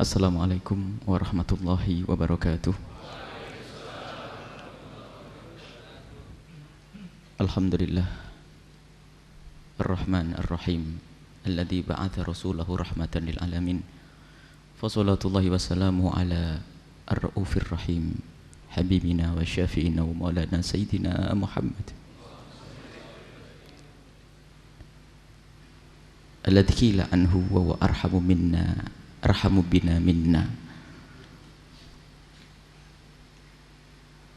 Assalamualaikum warahmatullahi wabarakatuh. Alhamdulillah Ar-Rahman Ar-Rahim alladzi ba'atha rasulahu rahmatan lil alamin. Fassalatullahi wassalamu ala ar-raufir rahim habibina wa syafi'ina wa maulana sayyidina Muhammad alladzi qila anhu wa huwa arhamu minna arhamu bina minna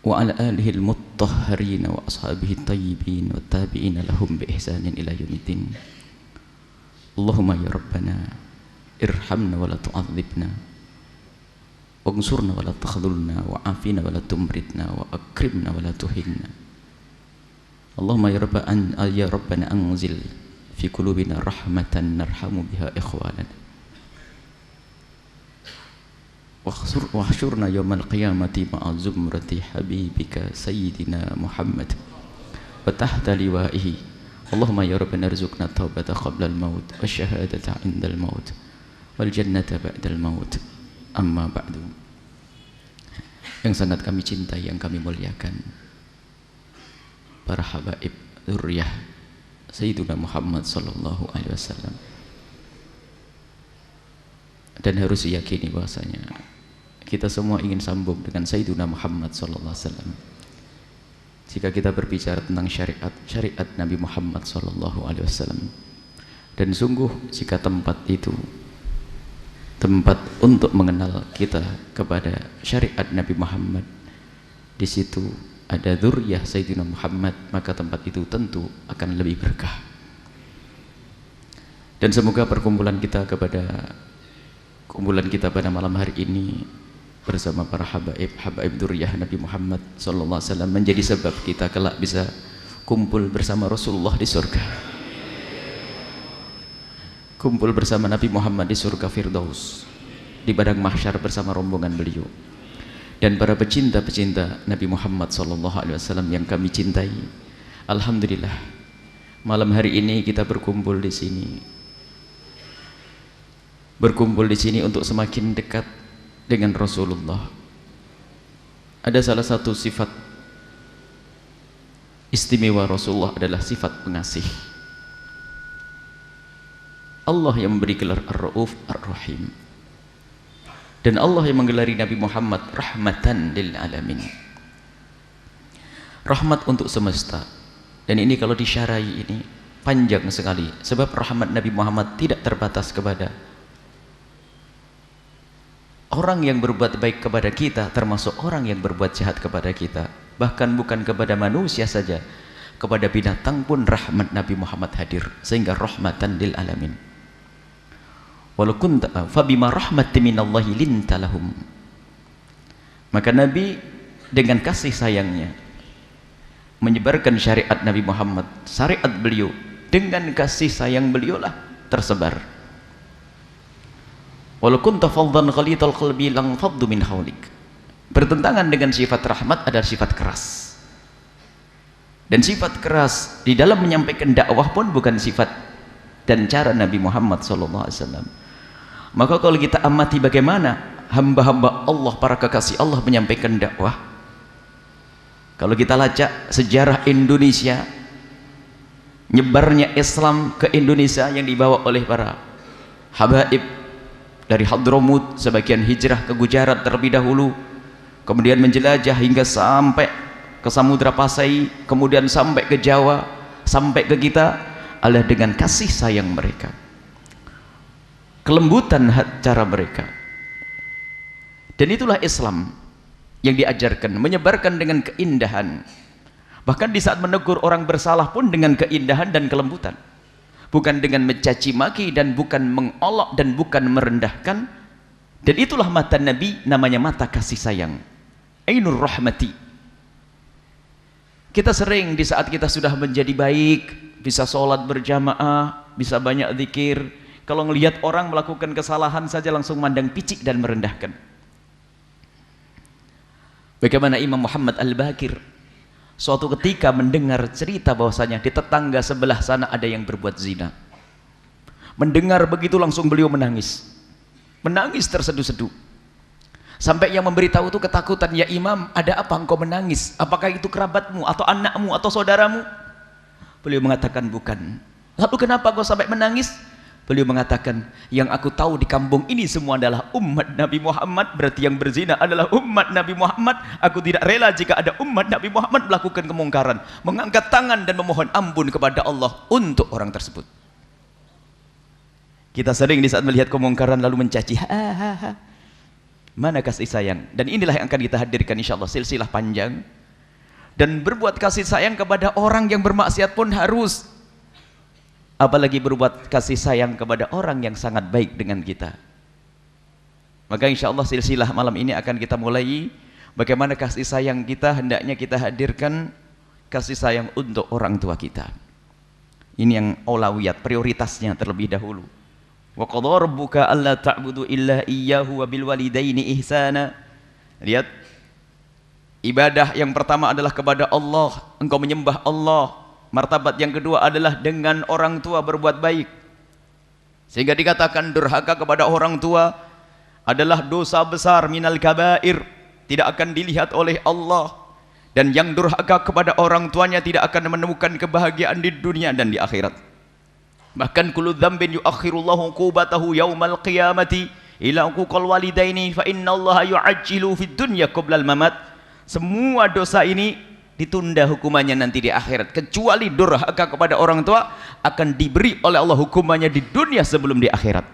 wa ala alihi al-mutahharin wa ashabihi at-tayyibin wa tabi'ina lahum bi ihsanin ila yaumiddin. Allahumma ya rabbana irhamna wa la tu'adzibna wansurna wa la takhdhulna wa afina wa la tumritna wa akrimna wa la tuhinna. Allahumma ya rabbana anzil fi qulubina rahmatan narhamu biha ikhwanana wahsyurna yawmal qiyamati ma'a zumrati habibika sayyidina Muhammad wa tahta liwa'ihi. Allahumma ya rabbana arzuqna taubata qabla al-maut wa syahadata 'inda al-maut wal jannata ba'da al-maut. Amma ba'du. Yang sangat kami cintai, yang kami muliakan, para habaib dzurriyyah Sayyidina Muhammad sallallahu alaihi wasallam, dan harus diyakini bahwasanya kita semua ingin sambung dengan Sayyidina Muhammad sallallahu alaihi wasallam. Jika kita berbicara tentang syariat Nabi Muhammad sallallahu alaihi wasallam, dan sungguh jika tempat itu tempat untuk mengenal kita kepada syariat Nabi Muhammad, di situ ada dzurriyyah Sayyidina Muhammad, maka tempat itu tentu akan lebih berkah. Dan semoga kumpulan kita pada malam hari ini bersama para habaib dzurriyyah Nabi Muhammad sallallahu alaihi wasallam menjadi sebab kita kelak bisa kumpul bersama Rasulullah di surga, kumpul bersama Nabi Muhammad di surga Firdaus, di padang mahsyar bersama rombongan beliau. Dan para pecinta-pecinta Nabi Muhammad sallallahu alaihi wasallam yang kami cintai, alhamdulillah malam hari ini kita berkumpul di sini untuk semakin dekat dengan Rasulullah. Ada salah satu sifat istimewa Rasulullah adalah sifat pengasih. Allah yang memberi gelar Ar-Rauf Ar-Rahim, dan Allah yang menggelari Nabi Muhammad rahmatan lil alamin, rahmat untuk semesta. Dan ini kalau disyarai ini panjang sekali, sebab rahmat Nabi Muhammad tidak terbatas kepada orang yang berbuat baik kepada kita, termasuk orang yang berbuat jahat kepada kita. Bahkan bukan kepada manusia saja, kepada binatang pun rahmat Nabi Muhammad hadir, sehingga rahmatan lil alamin. Walau kunta fabima rahmatin minallahi linta lahum. Maka Nabi dengan kasih sayangnya menyebarkan syariat Nabi Muhammad, syariat beliau, dengan kasih sayang beliau lah tersebar. Walau kunta faddan ghalidhal qalbi lang faddu min hawlik. Bertentangan dengan sifat rahmat adalah sifat keras. Dan sifat keras di dalam menyampaikan dakwah pun bukan sifat dan cara Nabi Muhammad SAW. Maka kalau kita amati bagaimana hamba-hamba Allah, para kekasih Allah menyampaikan dakwah, kalau kita lacak sejarah Indonesia, nyebarnya Islam ke Indonesia yang dibawa oleh para habaib dari Hadramut, sebagian hijrah ke Gujarat terlebih dahulu, kemudian menjelajah hingga sampai ke Samudra Pasai, kemudian sampai ke Jawa, sampai ke kita, adalah dengan kasih sayang mereka, kelembutan cara mereka. Dan itulah Islam yang diajarkan, menyebarkan dengan keindahan. Bahkan di saat menegur orang bersalah pun dengan keindahan dan kelembutan, bukan dengan mencaci maki, dan bukan mengolok, dan bukan merendahkan. Dan itulah mata Nabi, namanya mata kasih sayang, ainur rahmati. Kita sering di saat kita sudah menjadi baik, bisa sholat berjamaah, bisa banyak zikir, kalau melihat orang melakukan kesalahan saja langsung mandang picik dan merendahkan. Bagaimana Imam Muhammad Al-Baqir suatu ketika mendengar cerita bahwasanya di tetangga sebelah sana ada yang berbuat zina. Mendengar begitu langsung beliau menangis. menangis terseduh-seduh. Sampai yang memberitahu itu ketakutan, ya Imam, ada apa engkau menangis? Apakah itu kerabatmu atau anakmu atau saudaramu? Beliau mengatakan bukan. Lalu kenapa kau sampai menangis? Beliau mengatakan, yang aku tahu di kampung ini semua adalah umat Nabi Muhammad, berarti yang berzina adalah umat Nabi Muhammad. Aku tidak rela jika ada umat Nabi Muhammad melakukan kemungkaran, mengangkat tangan dan memohon ampun kepada Allah untuk orang tersebut. Kita sering di saat melihat kemungkaran lalu mencaci, mana kasih sayang? Dan inilah yang akan kita hadirkan insyaallah, silsilah panjang. Dan berbuat kasih sayang kepada orang yang bermaksiat pun harus, apalagi berbuat kasih sayang kepada orang yang sangat baik dengan kita. Maka insyaallah silsilah malam ini akan kita mulai bagaimana kasih sayang kita hendaknya kita hadirkan, kasih sayang untuk orang tua kita. Ini yang aulawiyat, prioritasnya terlebih dahulu. Wa qadha rabbuka alla ta'budu illa iyyahu wa bil walidaini ihsana. Lihat, ibadah yang pertama adalah kepada Allah, engkau menyembah Allah. Martabat yang kedua adalah dengan orang tua berbuat baik. Sehingga dikatakan durhaka kepada orang tua adalah dosa besar, minal kabair, tidak akan dilihat oleh Allah. Dan yang durhaka kepada orang tuanya tidak akan menemukan kebahagiaan di dunia dan di akhirat. Bahkan kullu dzambin yuakhirullahu uqubatahu yaumal qiyamati ila uquqal walidaini fa innallaha yu'ajjilu fid dunya qoblal mamat. Semua dosa ini ditunda hukumannya nanti di akhirat, kecuali durhaka kepada orang tua akan diberi oleh Allah hukumannya di dunia sebelum di akhirat.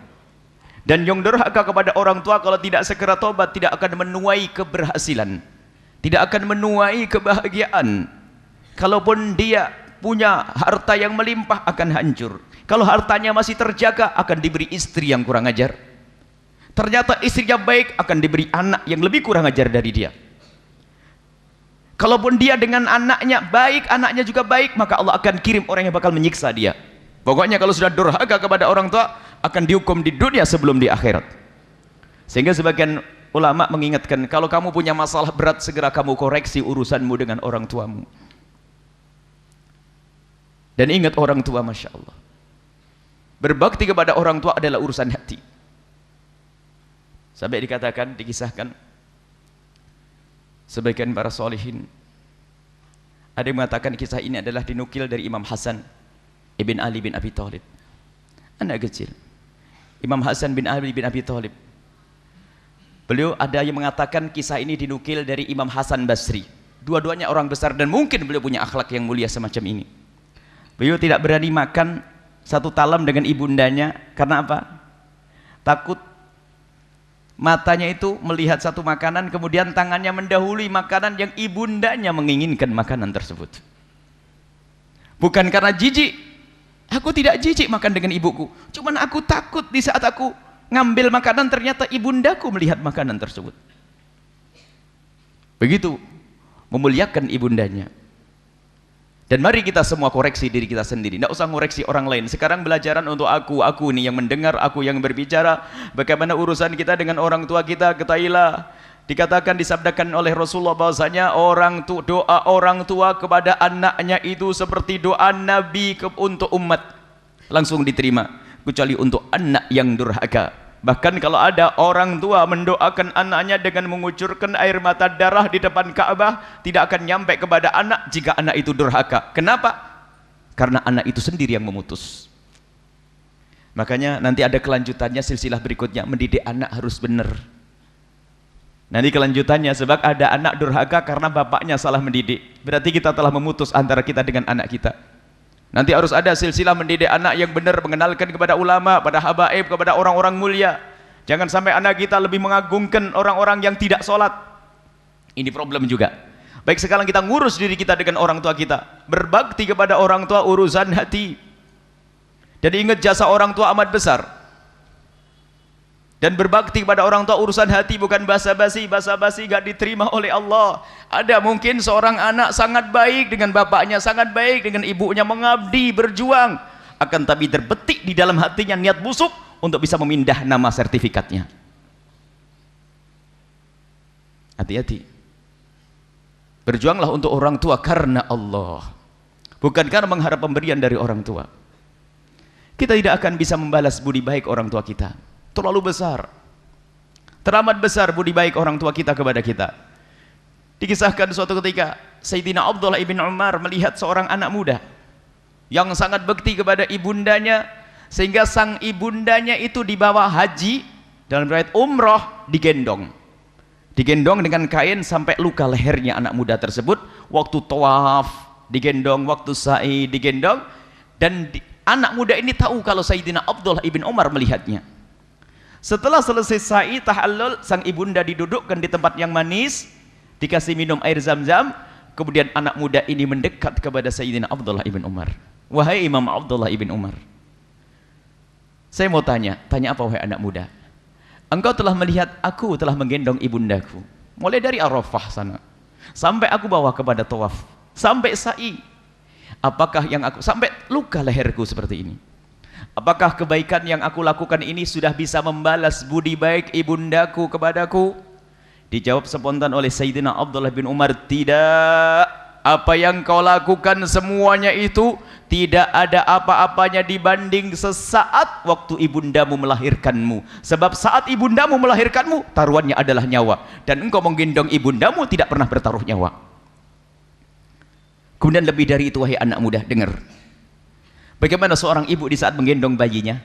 Dan yang durhaka kepada orang tua kalau tidak segera tobat tidak akan menuai keberhasilan, tidak akan menuai kebahagiaan. Kalaupun dia punya harta yang melimpah akan hancur. Kalau hartanya masih terjaga akan diberi istri yang kurang ajar. Ternyata istrinya baik akan diberi anak yang lebih kurang ajar dari dia. Kalaupun dia dengan anaknya baik, anaknya juga baik, maka Allah akan kirim orang yang bakal menyiksa dia. Pokoknya kalau sudah durhaka kepada orang tua akan dihukum di dunia sebelum di akhirat. Sehingga sebagian ulama mengingatkan, kalau kamu punya masalah berat segera kamu koreksi urusanmu dengan orang tuamu. Dan ingat orang tua, Masya Allah, berbakti kepada orang tua adalah urusan hati. Sampai dikatakan, dikisahkan sebagian para solihin, ada yang mengatakan kisah ini adalah dinukil dari Imam Hasan ibn Ali bin Abi Thalib, anak kecil. Imam Hasan bin Ali bin Abi Thalib, beliau ada yang mengatakan kisah ini dinukil dari Imam Hasan Basri. Dua-duanya orang besar dan mungkin beliau punya akhlak yang mulia semacam ini. Beliau tidak berani makan satu talam dengan ibundanya. Karena apa? Takut matanya itu melihat satu makanan kemudian tangannya mendahului makanan yang ibundanya menginginkan makanan tersebut. Bukan karena jijik, aku tidak jijik makan dengan ibuku, cuman aku takut di saat aku ngambil makanan ternyata ibundaku melihat makanan tersebut. Begitu memuliakan ibundanya. Dan mari kita semua koreksi diri kita sendiri, tidak usah ngoreksi orang lain. Sekarang belajaran untuk aku ini yang mendengar, aku yang berbicara. Bagaimana urusan kita dengan orang tua kita, ketahuilah, dikatakan, disabdakan oleh Rasulullah bahwasanya doa orang tua kepada anaknya itu seperti doa Nabi untuk umat, langsung diterima, kecuali untuk anak yang durhaka. Bahkan kalau ada orang tua mendoakan anaknya dengan mengucurkan air mata darah di depan Ka'bah, tidak akan nyampe kepada anak jika anak itu durhaka. Kenapa? Karena anak itu sendiri yang memutus. Makanya nanti ada kelanjutannya, silsilah berikutnya, mendidik anak harus benar. Nanti kelanjutannya, sebab ada anak durhaka karena bapaknya salah mendidik, berarti kita telah memutus antara kita dengan anak kita. Nanti harus ada silsilah mendidik anak yang benar, mengenalkan kepada ulama, pada habaib, kepada orang-orang mulia. Jangan sampai anak kita lebih mengagungkan orang-orang yang tidak sholat. Ini problem juga. Baik, sekarang kita ngurus diri kita dengan orang tua kita, berbakti kepada orang tua urusan hati. Dan ingat jasa orang tua amat besar. Dan berbakti kepada orang tua urusan hati bukan basa-basi. Basa-basi gak diterima oleh Allah. Ada mungkin seorang anak sangat baik dengan bapaknya, sangat baik dengan ibunya, mengabdi, berjuang, akan tapi terbetik di dalam hatinya niat busuk untuk bisa memindah nama sertifikatnya. Hati-hati. Berjuanglah untuk orang tua karena Allah, bukan karena mengharap pemberian dari orang tua. Kita tidak akan bisa membalas budi baik orang tua kita, terlalu besar. Teramat besar budi baik orang tua kita kepada kita. Dikisahkan suatu ketika Sayyidina Abdullah ibn Umar melihat seorang anak muda yang sangat bekti kepada ibundanya, sehingga sang ibundanya itu dibawa haji, dalam riwayat umroh, digendong dengan kain sampai luka lehernya anak muda tersebut. Waktu tawaf digendong, waktu sa'i digendong, dan anak muda ini tahu kalau Sayyidina Abdullah ibn Umar melihatnya. Setelah selesai sa'i tahallul, sang ibunda didudukkan di tempat yang manis, dikasih minum air zam-zam. Kemudian anak muda ini mendekat kepada Sayyidina Abdullah ibn Umar. Wahai Imam Abdullah ibn Umar, saya mau tanya apa wahai anak muda? Engkau telah melihat aku telah menggendong ibundaku mulai dari Arafah sana sampai aku bawa kepada tawaf, sampai sa'i. Apakah yang aku sampai luka leherku seperti ini? Apakah kebaikan yang aku lakukan ini sudah bisa membalas budi baik ibundaku kepadaku? Dijawab spontan oleh Sayyidina Abdullah bin Umar, tidak. Apa yang kau lakukan semuanya itu tidak ada apa-apanya dibanding sesaat waktu ibundamu melahirkanmu. Sebab saat ibundamu melahirkanmu, taruhannya adalah nyawa, dan engkau menggendong ibundamu tidak pernah bertaruh nyawa. Kemudian lebih dari itu, wahai anak muda, dengar bagaimana seorang ibu di saat menggendong bayinya.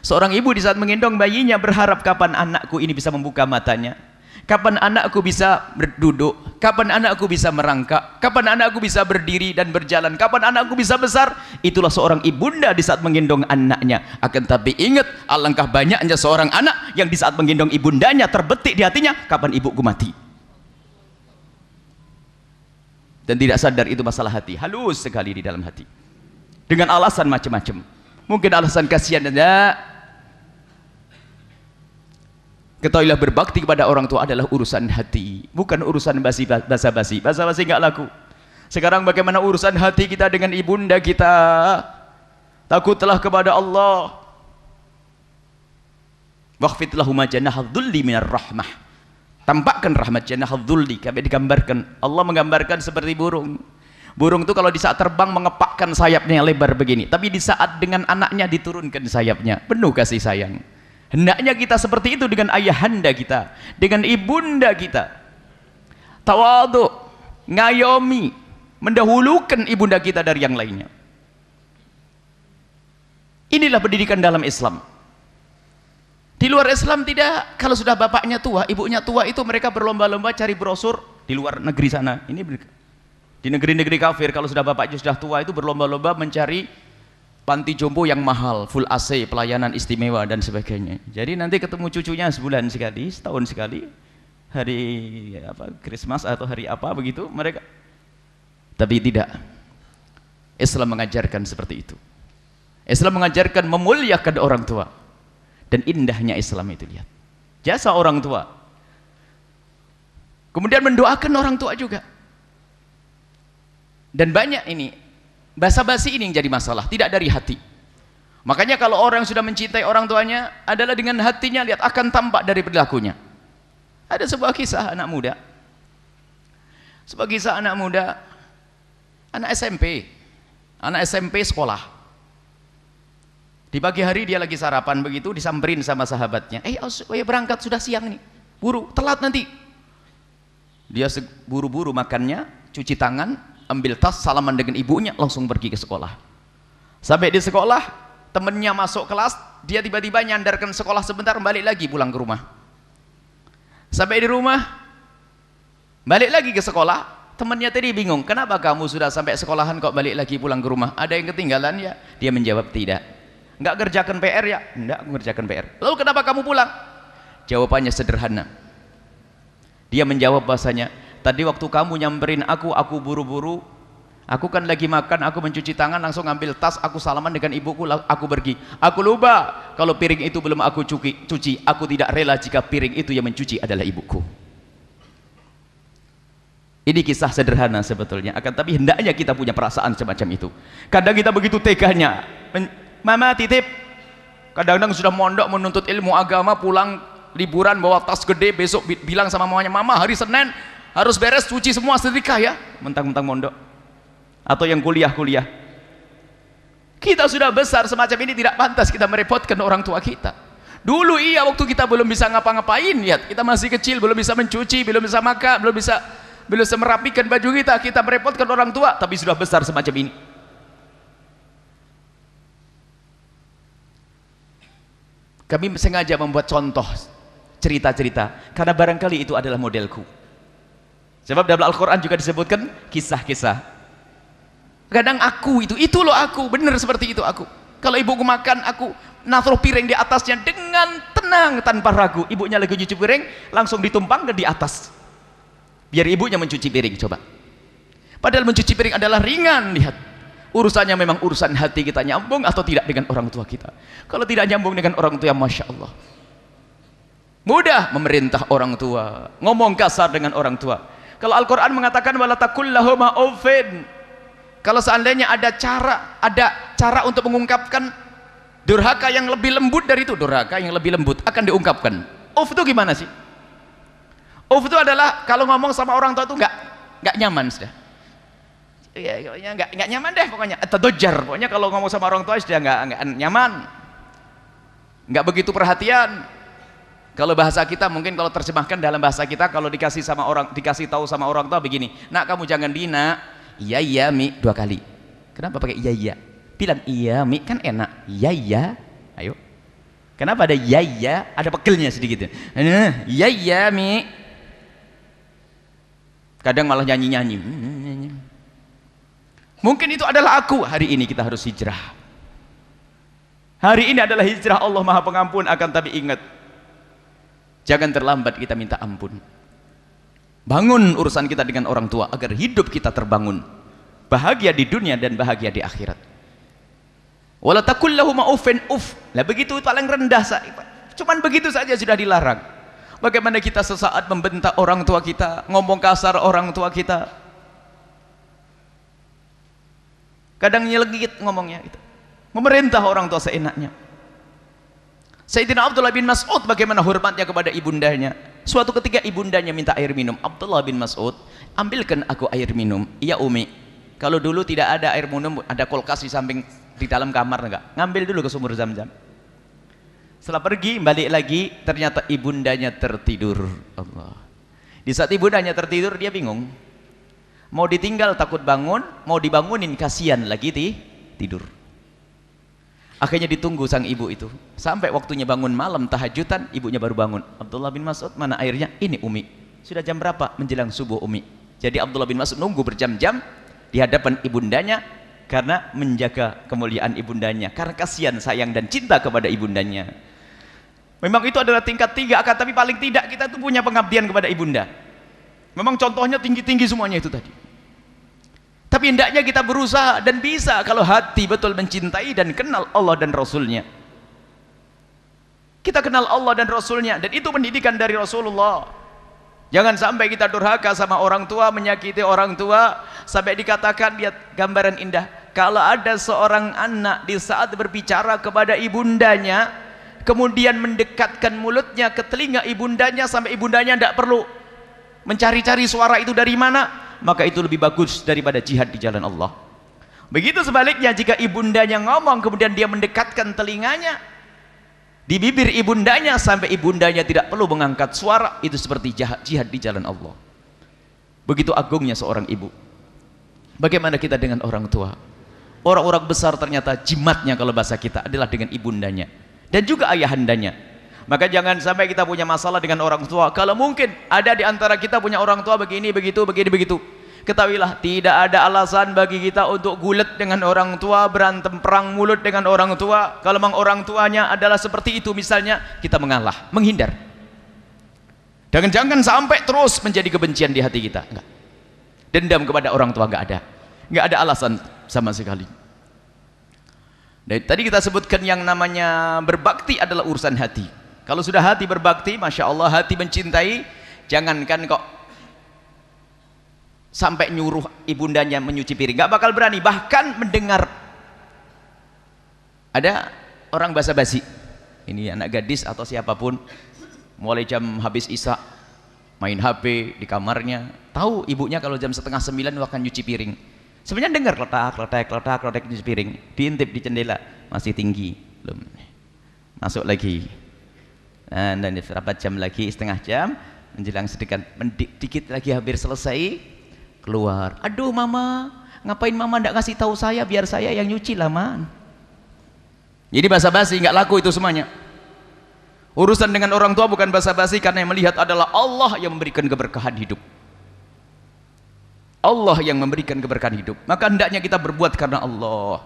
Seorang ibu di saat menggendong bayinya berharap kapan anakku ini bisa membuka matanya, kapan anakku bisa berduduk, kapan anakku bisa merangkak, kapan anakku bisa berdiri dan berjalan, kapan anakku bisa besar. Itulah seorang ibunda di saat menggendong anaknya. Akan tapi ingat, alangkah banyaknya seorang anak yang di saat menggendong ibundanya terbetik di hatinya, kapan ibuku mati, dan tidak sadar itu masalah hati, halus sekali di dalam hati, dengan alasan macam-macam. Mungkin alasan kasihan dan ketahuilah, berbakti kepada orang tua adalah urusan hati, bukan urusan basa-basi. Basa-basi nggak laku. Sekarang bagaimana urusan hati kita dengan ibunda kita? Takutlah kepada Allah. Wakhfid lahuma janahadz dzulli minar rahmah. Tampakkan rahmat janahadz dzulli. Kami digambarkan, Allah menggambarkan seperti burung. Burung itu kalau di saat terbang mengepakkan sayapnya lebar begini, tapi di saat dengan anaknya diturunkan sayapnya, penuh kasih sayang. Hendaknya kita seperti itu dengan ayahanda kita, dengan ibunda kita. Tawadhu, ngayomi, mendahulukan ibunda kita dari yang lainnya. Inilah pendidikan dalam Islam. Di luar Islam tidak. Kalau sudah bapaknya tua, ibunya tua, itu mereka berlomba-lomba cari brosur di luar negeri sana. Ini di negeri-negeri kafir, kalau sudah bapaknya sudah tua itu berlomba-lomba mencari panti jompo yang mahal, full AC, pelayanan istimewa dan sebagainya. Jadi nanti ketemu cucunya sebulan sekali, setahun sekali, hari apa, Christmas atau hari apa begitu mereka. Tapi tidak. Islam mengajarkan seperti itu. Islam mengajarkan memuliakan orang tua. Dan indahnya Islam itu, lihat. Jasa orang tua. Kemudian mendoakan orang tua juga. Dan banyak ini basa-basi ini yang jadi masalah, tidak dari hati. Makanya kalau orang sudah mencintai orang tuanya adalah dengan hatinya, lihat, akan tampak dari perilakunya. Ada sebuah kisah anak muda. Sebuah kisah anak muda, anak SMP sekolah. Di pagi hari dia lagi sarapan begitu, disamperin sama sahabatnya. Berangkat, sudah siang nih, buru, telat nanti. Dia buru-buru makannya, cuci tangan, ambil tas, salaman dengan ibunya, langsung pergi ke sekolah. Sampai di sekolah, temennya masuk kelas, dia tiba-tiba nyandarkan sekolah sebentar, balik lagi pulang ke rumah. Sampai di rumah, balik lagi ke sekolah, temennya tadi bingung, kenapa kamu sudah sampai sekolahan kok balik lagi pulang ke rumah? Ada yang ketinggalan ya? Dia menjawab, tidak. Enggak kerjakan PR ya? Enggak, aku kerjakan PR. Lalu kenapa kamu pulang? Jawabannya sederhana. Dia menjawab bahasanya, tadi waktu kamu nyamperin aku buru-buru, aku kan lagi makan, aku mencuci tangan, langsung ambil tas, aku salaman dengan ibuku, aku pergi. Aku lupa kalau piring itu belum aku cuci. Aku tidak rela jika piring itu yang mencuci adalah ibuku. Ini kisah sederhana sebetulnya, akan tapi hendaknya kita punya perasaan semacam itu. Kadang kita begitu teganya, mama titip, kadang-kadang sudah mondok menuntut ilmu agama, pulang liburan bawa tas gede, besok bilang sama mamanya, mama hari Senin harus beres cuci semua setrika ya, mentang-mentang mondok. Atau yang kuliah-kuliah, kita sudah besar semacam ini, tidak pantas kita merepotkan orang tua kita. Dulu iya, waktu kita belum bisa ngapa-ngapain, lihat, kita masih kecil, belum bisa mencuci, belum bisa makan, belum bisa merapikan baju kita merepotkan orang tua, tapi sudah besar semacam ini. Kami sengaja membuat contoh cerita-cerita karena barangkali itu adalah modelku. Sebab dalam Al-Quran juga disebutkan kisah-kisah. Kadang aku itu loh aku, benar seperti itu aku. Kalau ibuku makan, aku naruh piring di atasnya dengan tenang tanpa ragu. Ibunya lagi cuci piring, langsung ditumpang di atas. Biar ibunya mencuci piring, coba. Padahal mencuci piring adalah ringan, lihat. Urusannya memang urusan hati kita nyambung atau tidak dengan orang tua kita. Kalau tidak nyambung dengan orang tua, Masya Allah, mudah memerintah orang tua, ngomong kasar dengan orang tua. Kalau Al-Quran mengatakan wala taqul lahuma uffin, kalau seandainya ada cara untuk mengungkapkan durhaka yang lebih lembut dari itu, durhaka yang lebih lembut akan diungkapkan. Uff itu gimana sih? Uff itu adalah kalau ngomong sama orang tua itu nggak nyaman sudah. Ya, nggak nyaman deh pokoknya, atau dojar, pokoknya kalau ngomong sama orang tua sudah nggak nyaman, nggak begitu perhatian. Kalau bahasa kita mungkin, kalau terjemahkan dalam bahasa kita, kalau dikasih tahu sama orang tua begini, nak kamu jangan dina, iya mi 2 kali. Kenapa pakai iya? Bilang iya mi kan enak, iya, ayo. Kenapa ada iya, ada pekelnya sedikit. Iya mi. Kadang malah nyanyi. Mungkin itu adalah aku. Hari ini kita harus hijrah. Hari ini adalah hijrah, Allah Maha Pengampun. Akan tapi ingat, jangan terlambat kita minta ampun. Bangun urusan kita dengan orang tua agar hidup kita terbangun, bahagia di dunia dan bahagia di akhirat. Wala taqul lahuma uffin uff. Lah begitu paling rendah, cuman begitu saja sudah dilarang. Bagaimana kita sesaat membentak orang tua kita, ngomong kasar orang tua kita, kadang nyelgit ngomongnya gitu, memerintah orang tua seenaknya. Sayyidina Abdullah bin Mas'ud bagaimana hormatnya kepada ibundanya. Suatu ketika ibundanya minta air minum. Abdullah bin Mas'ud, ambilkan aku air minum. Iya Umi, kalau dulu tidak ada air minum, ada kulkas di dalam kamar, enggak, ngambil dulu ke sumur Zam-Zam. Setelah pergi, balik lagi, ternyata ibundanya tertidur. Allah. Di saat ibundanya tertidur, dia bingung. Mau ditinggal takut bangun, mau dibangunin kasihan lagi tidur. Akhirnya ditunggu sang ibu itu sampai waktunya bangun malam tahajudan, ibunya baru bangun. Abdullah bin Mas'ud, mana airnya? Ini Umi. Sudah jam berapa? Menjelang subuh Umi. Jadi Abdullah bin Mas'ud nunggu berjam-jam di hadapan ibundanya karena menjaga kemuliaan ibundanya, karena kasihan, sayang dan cinta kepada ibundanya. Memang itu adalah tingkat 3, akan tapi paling tidak kita itu punya pengabdian kepada ibunda. Memang contohnya tinggi-tinggi semuanya itu tadi. Tapi hendaknya kita berusaha dan bisa kalau hati betul mencintai dan kenal Allah dan Rasulnya. Kita kenal Allah dan Rasulnya, dan itu pendidikan dari Rasulullah. Jangan sampai kita durhaka sama orang tua, menyakiti orang tua, sampai dikatakan, lihat gambaran indah, kalau ada seorang anak di saat berbicara kepada ibundanya, kemudian mendekatkan mulutnya ke telinga ibundanya sampai ibundanya tidak perlu mencari-cari suara itu dari mana, maka itu lebih bagus daripada jihad di jalan Allah. Begitu sebaliknya, jika ibundanya ngomong kemudian dia mendekatkan telinganya di bibir ibundanya sampai ibundanya tidak perlu mengangkat suara, itu seperti jihad di jalan Allah. Begitu agungnya seorang ibu. Bagaimana kita dengan orang tua? Orang-orang besar ternyata jimatnya kalau bahasa kita adalah dengan ibundanya dan juga ayahandanya. Maka jangan sampai kita punya masalah dengan orang tua. Kalau mungkin ada di antara kita punya orang tua begini, begitu, ketahuilah tidak ada alasan bagi kita untuk gulat dengan orang tua, berantem perang mulut dengan orang tua. Kalau memang orang tuanya adalah seperti itu misalnya, kita mengalah, menghindar. Dan jangan sampai terus menjadi kebencian di hati kita. Enggak. Dendam kepada orang tua enggak ada alasan sama sekali. Dan tadi kita sebutkan yang namanya berbakti adalah urusan hati. Kalau sudah hati berbakti, Masya Allah, hati mencintai, jangankan kok sampai nyuruh ibundanya menyuci piring, gak bakal berani. Bahkan mendengar ada orang basa-basi, ini anak gadis atau siapapun, mulai jam habis isya main HP di kamarnya, tahu ibunya kalau jam 8:30 akan nyuci piring. Sebenarnya dengar kletak nyuci piring, diintip di jendela, masih tinggi, belum masuk lagi. Nah, dan berapa jam lagi, setengah jam, menjelang dikit lagi hampir selesai, keluar. Aduh mama, ngapain mama ndak ngasih tahu saya, biar saya yang nyuci lah man. Jadi basa-basi, nggak laku itu semuanya. Urusan dengan orang tua bukan basa-basi, karena yang melihat adalah Allah yang memberikan keberkahan hidup. Allah yang memberikan keberkahan hidup. Maka hendaknya kita berbuat karena Allah.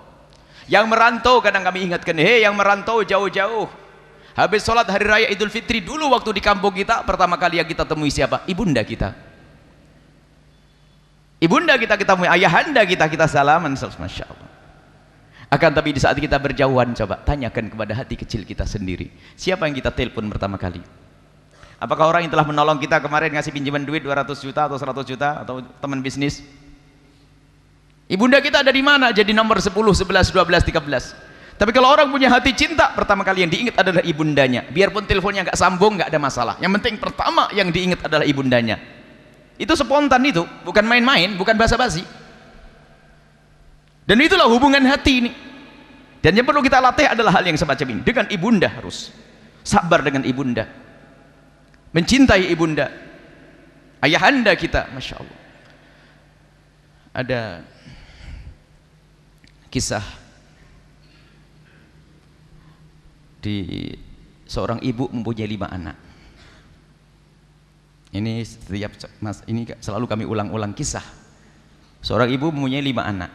Yang merantau, kadang kami ingatkan, hei yang merantau jauh-jauh, habis sholat hari raya Idul Fitri dulu waktu di kampung kita, pertama kali yang kita temui siapa? Ibunda kita. Ibunda kita temui, ayahanda kita salaman, Masya Allah. Akan tapi di saat kita berjauhan, coba tanyakan kepada hati kecil kita sendiri, siapa yang kita telepon pertama kali? Apakah orang yang telah menolong kita kemarin, ngasih pinjaman duit 200 juta atau 100 juta, atau teman bisnis? Ibunda kita ada di mana? Jadi nomor 10, 11, 12, 13. Tapi kalau orang punya hati cinta, pertama kali yang diingat adalah ibundanya. Biarpun teleponnya nggak sambung, nggak ada masalah. Yang penting pertama yang diingat adalah ibundanya. Itu spontan itu, bukan main-main, bukan basa-basi. Dan itulah hubungan hati ini. Dan yang perlu kita latih adalah hal yang semacam ini. Dengan ibunda harus sabar dengan ibunda, mencintai ibunda, ayahanda kita. Masya Allah. Ada kisah di seorang ibu mempunyai 5 anak. Ini ini selalu kami ulang-ulang kisah. Seorang ibu mempunyai 5 anak.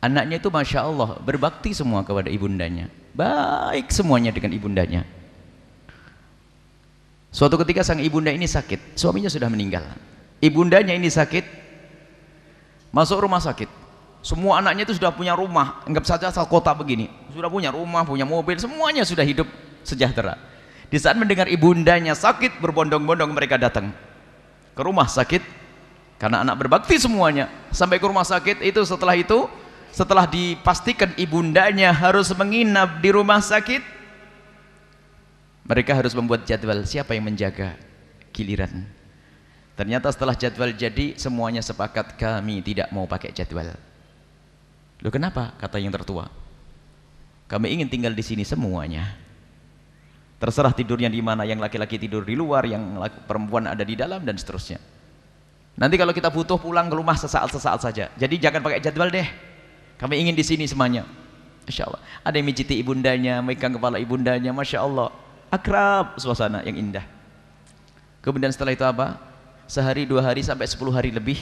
Anaknya itu Masya Allah berbakti semua kepada ibundanya, baik semuanya dengan ibundanya. Suatu ketika sang ibunda ini sakit, suaminya sudah meninggal. Ibundanya ini sakit, masuk rumah sakit. Semua anaknya itu sudah punya rumah, anggap saja asal kota begini, sudah punya rumah, punya mobil, semuanya sudah hidup sejahtera. Di saat mendengar ibundanya sakit, berbondong-bondong mereka datang ke rumah sakit, karena anak berbakti semuanya. Sampai ke rumah sakit itu, setelah dipastikan ibundanya harus menginap di rumah sakit, mereka harus membuat jadwal siapa yang menjaga giliran. Ternyata setelah jadwal jadi, semuanya sepakat kami tidak mau pakai jadwal. Loh kenapa? Kata yang tertua, kami ingin tinggal di sini semuanya. Terserah tidurnya di mana, yang laki-laki tidur di luar, yang perempuan ada di dalam, dan seterusnya. Nanti kalau kita butuh pulang ke rumah sesaat-sesaat saja. Jadi jangan pakai jadwal deh. Kami ingin di sini semuanya. Masya Allah. Ada yang mijiti ibundanya, megang kepala ibundanya. Masya Allah. Akrab, suasana yang indah. Kemudian setelah itu apa? Sehari, 2 hari, sampai 10 hari lebih,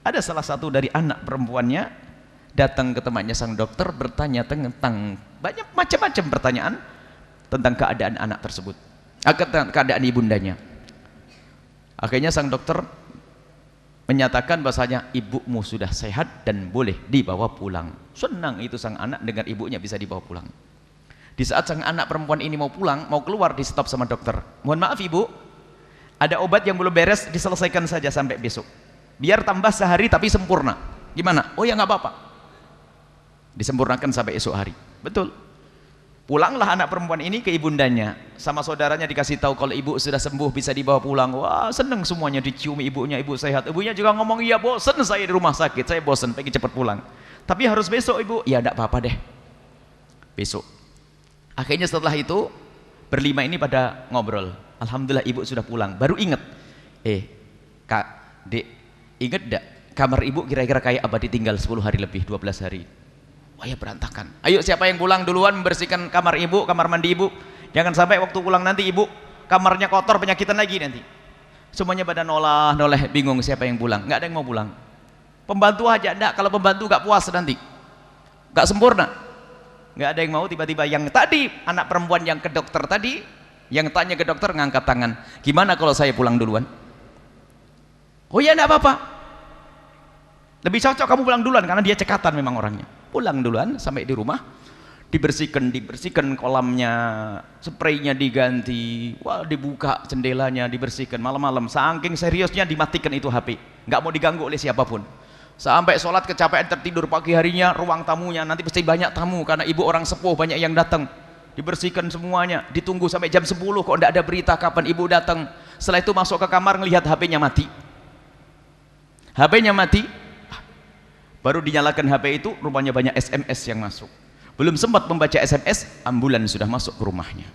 ada salah satu dari anak perempuannya datang ke temannya sang dokter, bertanya tentang banyak macam-macam pertanyaan tentang keadaan anak tersebut, keadaan ibundanya. Akhirnya sang dokter menyatakan bahasanya ibumu sudah sehat dan boleh dibawa pulang. Senang itu sang anak dengan ibunya bisa dibawa pulang. Di saat sang anak perempuan ini mau pulang, mau keluar, di stop sama dokter. Mohon maaf ibu, ada obat yang belum beres, diselesaikan saja sampai besok, biar tambah sehari tapi sempurna. Gimana? Oh ya nggak apa-apa, disempurnakan sampai esok hari. Betul. Pulanglah anak perempuan ini ke ibundanya, sama saudaranya dikasih tahu kalau ibu sudah sembuh, bisa dibawa pulang. Wah seneng semuanya, diciumi ibunya, ibu sehat. Ibunya juga ngomong, iya bosen saya di rumah sakit, saya bosen, pengen cepat pulang, tapi harus besok ibu. Ya enggak apa-apa deh, besok. Akhirnya setelah itu berlima ini pada ngobrol, alhamdulillah ibu sudah pulang. Baru inget, kak, dek, inget enggak kamar ibu kira-kira kayak apa ditinggal 10 hari lebih, 12 hari? Wah ya berantakan. Ayo siapa yang pulang duluan membersihkan kamar ibu, kamar mandi ibu. Jangan sampai waktu pulang nanti ibu kamarnya kotor, penyakitan lagi nanti. Semuanya pada noleh, bingung siapa yang pulang. Nggak ada yang mau pulang. Pembantu aja enggak, kalau pembantu nggak puas nanti, nggak sempurna. Nggak ada yang mau. Tiba-tiba yang tadi anak perempuan yang ke dokter tadi, yang tanya ke dokter, ngangkat tangan, gimana kalau saya pulang duluan? Oh ya enggak apa-apa, lebih cocok kamu pulang duluan, karena dia cekatan memang orangnya. Pulang duluan, sampai di rumah dibersihkan kolamnya, spraynya diganti, wah dibuka jendelanya, dibersihkan. Malam-malam saking seriusnya dimatikan itu HP, nggak mau diganggu oleh siapapun. Sampai sholat kecapean tertidur, pagi harinya ruang tamunya nanti pasti banyak tamu karena ibu orang sepuh banyak yang datang, dibersihkan semuanya, ditunggu sampai jam 10 kok tidak ada berita kapan ibu datang. Setelah itu masuk ke kamar ngelihat HP-nya mati, baru dinyalakan HP itu, rupanya banyak SMS yang masuk. Belum sempat membaca SMS, ambulan sudah masuk ke rumahnya.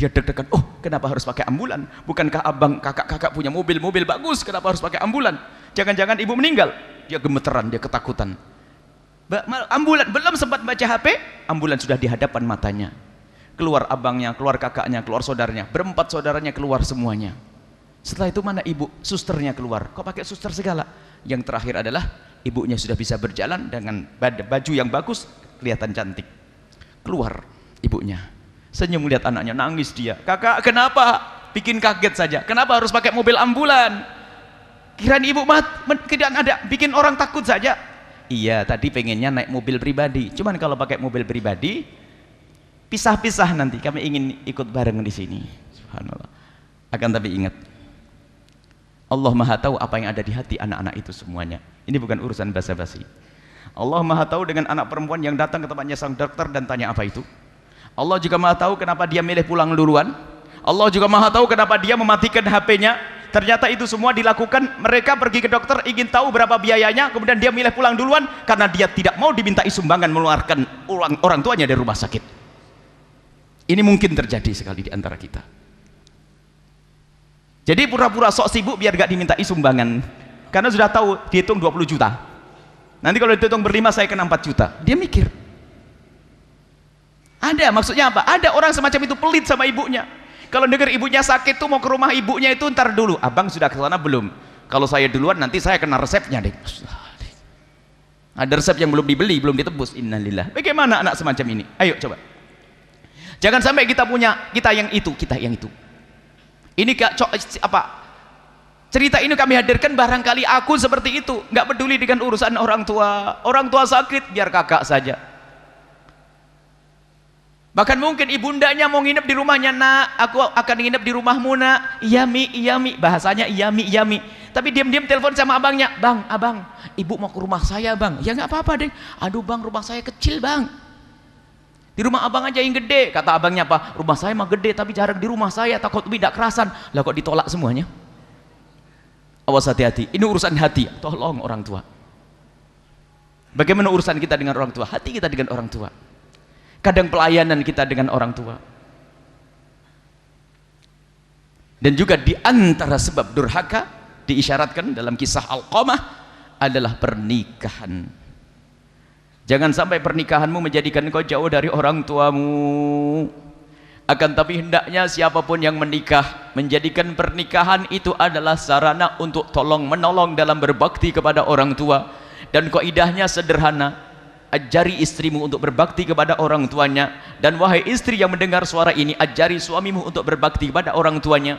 Dia deg-degan, oh kenapa harus pakai ambulan? Bukankah abang kakak-kakak punya mobil bagus, kenapa harus pakai ambulan? Jangan-jangan ibu meninggal? Dia gemeteran, dia ketakutan. Ambulan, belum sempat baca HP, ambulan sudah di hadapan matanya. Keluar abangnya, keluar kakaknya, keluar saudaranya, berempat saudaranya keluar semuanya. Setelah itu mana ibu? Susternya keluar. Kok pakai suster segala? Yang terakhir adalah ibunya sudah bisa berjalan dengan baju yang bagus, kelihatan cantik. Keluar ibunya, senyum melihat anaknya, nangis dia. Kakak kenapa? Bikin kaget saja. Kenapa harus pakai mobil ambulan? Kirain ibu tidak ada, bikin orang takut saja. Iya, tadi pengennya naik mobil pribadi. Cuman kalau pakai mobil pribadi, pisah-pisah nanti. Kami ingin ikut bareng di sini. Subhanallah. Akan tapi ingat, Allah Maha tahu apa yang ada di hati anak-anak itu semuanya. Ini bukan urusan basa-basi. Allah Maha tahu dengan anak perempuan yang datang ke tempatnya sang dokter dan tanya apa itu. Allah juga Maha tahu kenapa dia milih pulang duluan. Allah juga Maha tahu kenapa dia mematikan HP-nya. Ternyata itu semua dilakukan, mereka pergi ke dokter ingin tahu berapa biayanya, kemudian dia milih pulang duluan karena dia tidak mau dimintai sumbangan mengeluarkan orang tuanya dari rumah sakit. Ini mungkin terjadi sekali di antara kita. Jadi pura-pura sok sibuk biar gak dimintai sumbangan, karena sudah tahu dihitung 20 juta. Nanti kalau dihitung berlima saya kena 4 juta. Dia mikir. Ada, maksudnya apa? Ada orang semacam itu pelit sama ibunya. Kalau dengar ibunya sakit tuh mau ke rumah ibunya itu, ntar dulu. Abang sudah ke sana belum? Kalau saya duluan nanti saya kena resepnya deh. Ada resep yang belum dibeli, belum ditebus. Innalillah. Bagaimana anak semacam ini? Ayo coba. Jangan sampai kita punya kita yang itu. Ini apa? Cerita ini kami hadirkan barangkali aku seperti itu, nggak peduli dengan urusan orang tua. Orang tua sakit biar kakak saja. Bahkan mungkin ibundanya mau nginep di rumahnya, nak, aku akan nginep di rumahmu nak. Iya mi, bahasanya iya mi. Tapi diam-diam telepon sama abangnya, bang, abang, ibu mau ke rumah saya bang. Ya nggak apa-apa deh. Aduh bang, rumah saya kecil bang. Di rumah abang aja yang gede. Kata abangnya apa? Rumah saya mah gede tapi jarang di rumah saya, takut tidak kerasan. Lah kok ditolak semuanya? Awas hati-hati, ini urusan hati. Tolong orang tua. Bagaimana urusan kita dengan orang tua? Hati kita dengan orang tua. Kadang pelayanan kita dengan orang tua. Dan juga di antara sebab durhaka diisyaratkan dalam kisah Alqamah adalah pernikahan. Jangan sampai pernikahanmu menjadikan kau jauh dari orang tuamu. Akan tapi hendaknya siapapun yang menikah menjadikan pernikahan itu adalah sarana untuk tolong menolong dalam berbakti kepada orang tua. Dan kaidahnya sederhana, ajari istrimu untuk berbakti kepada orang tuanya. Dan wahai istri yang mendengar suara ini, ajari suamimu untuk berbakti kepada orang tuanya.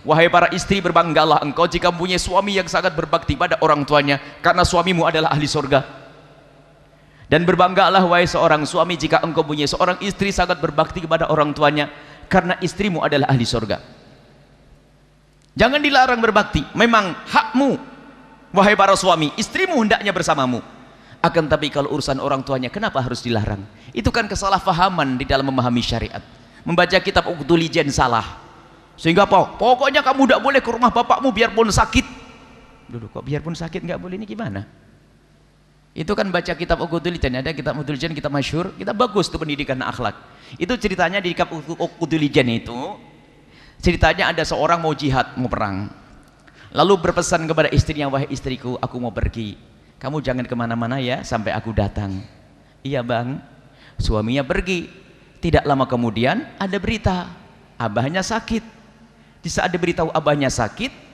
Wahai para istri, berbanggalah engkau jika mempunyai suami yang sangat berbakti pada orang tuanya, karena suamimu adalah ahli surga. Dan berbanggalah wahai seorang suami jika engkau punya seorang istri sangat berbakti kepada orang tuanya, karena istrimu adalah ahli surga. Jangan dilarang berbakti, memang hakmu wahai para suami, istrimu hendaknya bersamamu. Akan tapi kalau urusan orang tuanya, kenapa harus dilarang? Itu kan kesalahpahaman di dalam memahami syariat. Membaca kitab Uqdul Ijan salah, sehingga apa? Pokoknya kamu tidak boleh ke rumah bapakmu biarpun sakit. Dulu kok biarpun sakit nggak boleh, ini gimana? Itu kan baca kitab Uqdul Ijan, ada kitab Uqdul Ijan, kitab masyhur, kita bagus tuh pendidikan akhlak. Itu ceritanya di kitab Uqdul Ijan itu, ceritanya ada seorang mau jihad, mau perang, lalu berpesan kepada istrinya, wahai istriku, aku mau pergi, kamu jangan kemana-mana ya sampai aku datang. Iya bang. Suaminya pergi, tidak lama kemudian ada berita abahnya sakit. Di saat diberitahu abahnya sakit,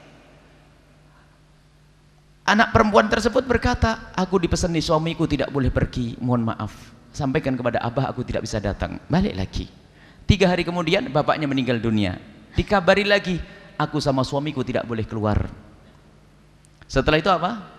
anak perempuan tersebut berkata, aku dipesani suamiku tidak boleh pergi, mohon maaf, sampaikan kepada abah aku tidak bisa datang. Balik lagi. 3 hari kemudian bapaknya meninggal dunia. Dikabari lagi, aku sama suamiku tidak boleh keluar. Setelah itu apa?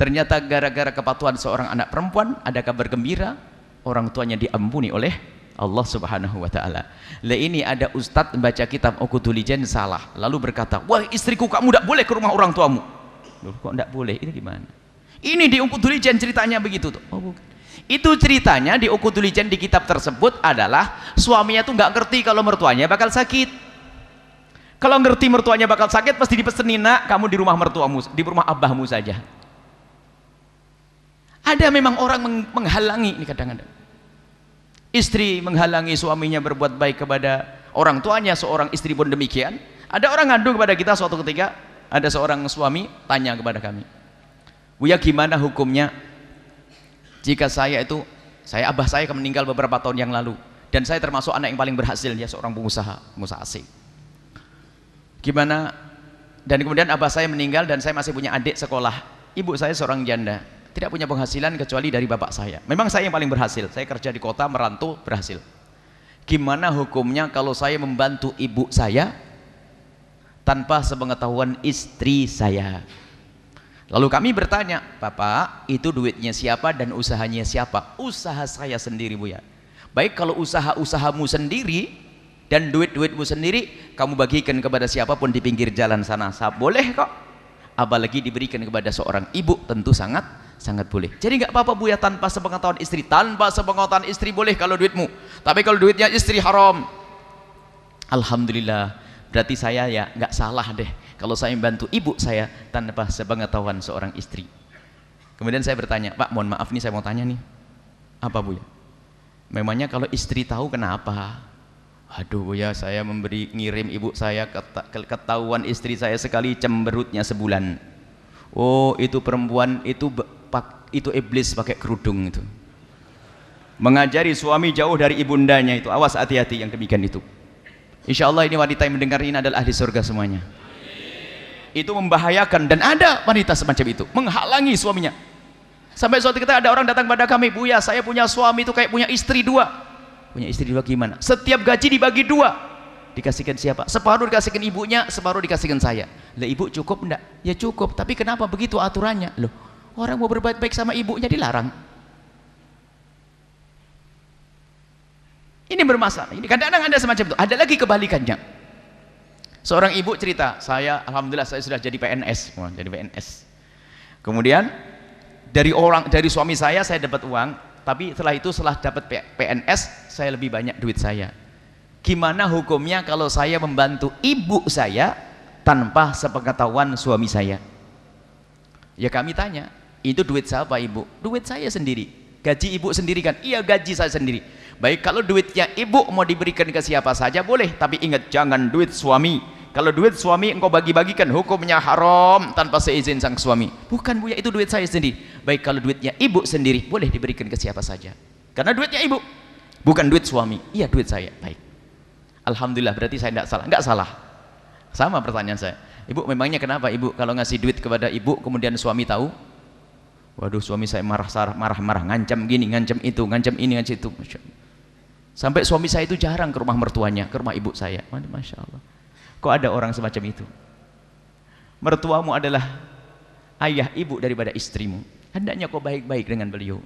Ternyata gara-gara kepatuhan seorang anak perempuan, ada kabar gembira, orang tuanya diampuni oleh Allah Subhanahu wa ta'ala. Lah ini ada ustadz membaca kitab Uqdul Ijan salah, lalu berkata, wah istriku kamu tidak boleh ke rumah orang tuamu. Loh, kok tidak boleh? Ini gimana? Ini di Uqdul Ijan ceritanya begitu tuh. Oh, bukan. Itu ceritanya di Uqdul Ijan di kitab tersebut adalah suaminya tuh nggak ngerti kalau mertuanya bakal sakit. Kalau ngerti mertuanya bakal sakit pasti dipesenin, nak kamu di rumah mertuamu, di rumah abahmu saja. Ada memang orang menghalangi ini, kadang-kadang istri menghalangi suaminya berbuat baik kepada Orang tuanya seorang istri pun demikian. Ada orang ngadu kepada kita suatu ketika, ada seorang suami tanya kepada kami, Buya, gimana hukumnya jika abah saya meninggal beberapa tahun yang lalu, dan saya termasuk anak yang paling berhasil, dia seorang pengusaha asing. Gimana? Dan kemudian abah saya meninggal dan saya masih punya adik sekolah. Ibu saya seorang janda, tidak punya penghasilan kecuali dari bapak saya. Memang saya yang paling berhasil, saya kerja di kota, merantau, berhasil. Gimana hukumnya kalau saya membantu ibu saya tanpa sepengetahuan istri saya? Lalu kami bertanya, Bapak, itu duitnya siapa dan usahanya siapa? Usaha saya sendiri, Buya. Baik, kalau usaha-usahamu sendiri dan duit-duitmu sendiri kamu bagikan kepada siapapun di pinggir jalan sana, boleh kok. Apalagi diberikan kepada seorang ibu, tentu sangat boleh. Jadi nggak apa-apa, Buya, tanpa sepengetahuan istri. Tanpa sepengetahuan istri boleh kalau duitmu. Tapi kalau duitnya istri haram, alhamdulillah, berarti saya ya nggak salah deh kalau saya membantu ibu saya tanpa sepengetahuan seorang istri. Kemudian saya bertanya, Pak, mohon maaf nih, saya mau tanya nih. Apa, Buya? Memangnya kalau istri tahu kenapa? Aduh, Buya, saya ngirim ibu saya, ketahuan istri saya sekali cemberutnya sebulan. Oh, itu perempuan itu iblis pakai kerudung itu. Mengajari suami jauh dari ibundanya itu. Awas, hati-hati yang demikian itu. Insya Allah ini wanita yang mendengar ini adalah ahli surga semuanya. Itu membahayakan, dan ada wanita semacam itu menghalangi suaminya. Sampai suatu ketika ada orang datang pada kami, Buya, saya punya suami itu kayak punya istri dua. Punya istri dua gimana? Setiap gaji dibagi dua. Dikasihkan siapa? Separuh dikasihkan ibunya, separuh dikasihkan saya. Lah, ibu cukup enggak? Ya cukup, tapi kenapa begitu aturannya? Loh, orang mau berbuat baik sama ibunya dilarang. Ini bermasalah. Ini kadang-kadang ada semacam itu. Ada lagi kebalikannya. Seorang ibu cerita, alhamdulillah saya sudah jadi PNS, Kemudian dari suami saya dapat uang, tapi setelah dapat PNS saya lebih banyak duit saya. Gimana hukumnya kalau saya membantu ibu saya tanpa sepengetahuan suami saya? Ya kami tanya, itu duit siapa, ibu? Duit saya sendiri. Gaji ibu sendiri kan? Iya, gaji saya sendiri. Baik, kalau duitnya ibu mau diberikan ke siapa saja boleh, tapi ingat, jangan duit suami. Kalau duit suami engkau bagi-bagikan, hukumnya haram tanpa seizin sang suami. Bukan, Buya, itu duit saya sendiri. Baik, kalau duitnya ibu sendiri boleh diberikan ke siapa saja, karena duitnya ibu, bukan duit suami. Iya, duit saya. Baik, alhamdulillah, berarti saya tidak salah. Enggak salah. Sama pertanyaan saya, Ibu, memangnya kenapa Ibu kalau ngasih duit kepada ibu kemudian suami tahu? Waduh, suami saya marah-marah, ngancam gini, ngancam itu, ngancam ini, ngancam itu. Sampai suami saya itu jarang ke rumah mertuanya, ke rumah ibu saya. Masya Allah, kok ada orang semacam itu? Mertuamu adalah ayah ibu daripada istrimu, hendaknya kau baik-baik dengan beliau.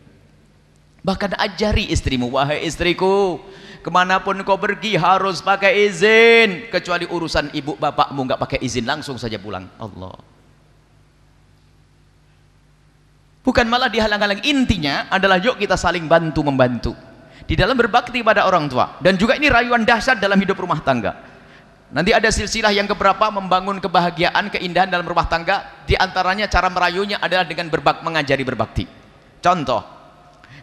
Bahkan ajari istrimu, wahai istriku, kemanapun kau pergi harus pakai izin, kecuali urusan ibu bapakmu nggak pakai izin, langsung saja pulang. Allah, bukan malah dihalang-halang. Intinya adalah yuk kita saling bantu-membantu di dalam berbakti pada orang tua. Dan juga ini rayuan dahsyat dalam hidup rumah tangga. Nanti ada silsilah yang keberapa membangun kebahagiaan, keindahan dalam rumah tangga. Di antaranya cara merayunya adalah dengan mengajari berbakti. Contoh,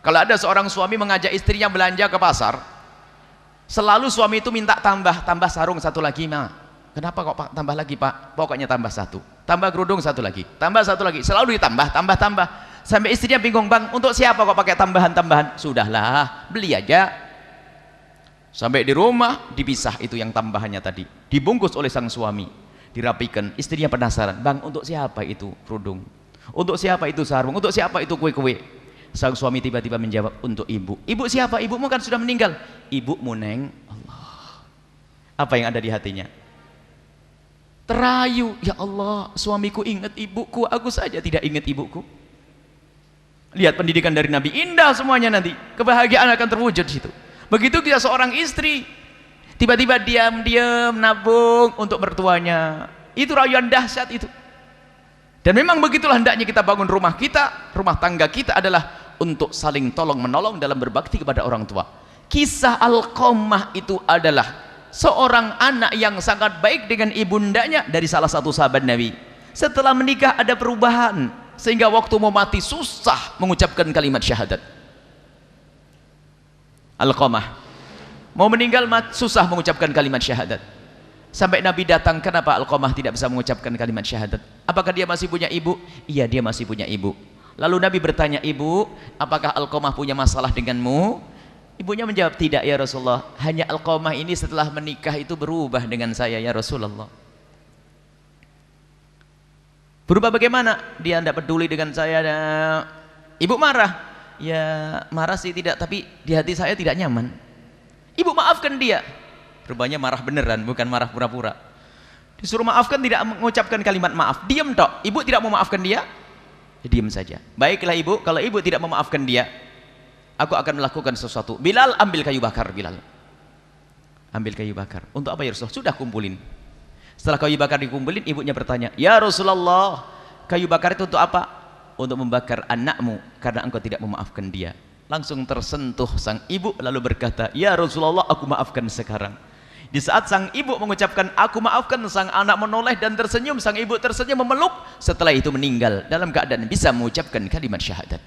kalau ada seorang suami mengajak istrinya belanja ke pasar, selalu suami itu minta tambah sarung satu lagi, Ma. Kenapa kok Pak tambah lagi, Pak? Pokoknya tambah satu. Tambah kerudung satu lagi. Tambah satu lagi. Selalu ditambah, tambah. Sampai istrinya bingung, Bang, untuk siapa kok pakai tambahan-tambahan? Sudahlah, beli aja. Sampai di rumah dipisah itu yang tambahannya tadi, dibungkus oleh sang suami, dirapikan. Istrinya penasaran, Bang, untuk siapa itu kerudung? Untuk siapa itu sarung? Untuk siapa itu kue-kue? Sang suami tiba-tiba menjawab, untuk ibu. Ibu siapa? Ibumu kan sudah meninggal. Ibumu, Neng. Allah. Apa yang ada di hatinya? Terayu. Ya Allah, suamiku ingat ibuku, aku saja tidak ingat ibuku. Lihat pendidikan dari Nabi, indah semuanya, nanti kebahagiaan akan terwujud di situ. Begitu dia seorang istri, tiba-tiba diam-diam nabung untuk mertuanya. Itu rayuan dahsyat itu. Dan memang begitulah hendaknya kita bangun rumah kita, rumah tangga kita adalah untuk saling tolong menolong dalam berbakti kepada orang tua. Kisah Alqamah itu adalah seorang anak yang sangat baik dengan ibundanya dari salah satu sahabat Nabi. Setelah menikah ada perubahan, sehingga waktu mau mati susah mengucapkan kalimat syahadat. Alqamah Mau meninggal susah mengucapkan kalimat syahadat. Sampai Nabi datang, kenapa Alqamah tidak bisa mengucapkan kalimat syahadat? Apakah dia masih punya ibu? Iya, dia masih punya ibu. Lalu Nabi bertanya, ibu, apakah Alqamah punya masalah denganmu? Ibunya menjawab, tidak ya Rasulullah, hanya Alqamah ini setelah menikah itu berubah dengan saya ya Rasulullah. Berubah bagaimana? Dia tidak peduli dengan saya. Ibu marah. Ya marah sih tidak, tapi di hati saya tidak nyaman. Ibu maafkan dia. Rupanya marah beneran, bukan marah pura-pura. Disuruh maafkan, tidak mengucapkan kalimat maaf. Diam tok. Ibu tidak mau maafkan dia, ya, diam saja. Baiklah ibu, kalau ibu tidak memaafkan dia, aku akan melakukan sesuatu. Bilal, ambil kayu bakar. Bilal, ambil kayu bakar. Untuk apa ya Rasulullah? Sudah kumpulin. Setelah kayu bakar dikumpulin, ibunya bertanya, ya Rasulullah, kayu bakar itu untuk apa? Untuk membakar anakmu, karena engkau tidak memaafkan dia. Langsung tersentuh sang ibu, lalu berkata, ya Rasulullah, aku maafkan sekarang. Di saat sang ibu mengucapkan aku maafkan, sang anak menoleh dan tersenyum. Sang ibu tersenyum memeluk. Setelah itu meninggal dalam keadaan bisa mengucapkan kalimat syahadat.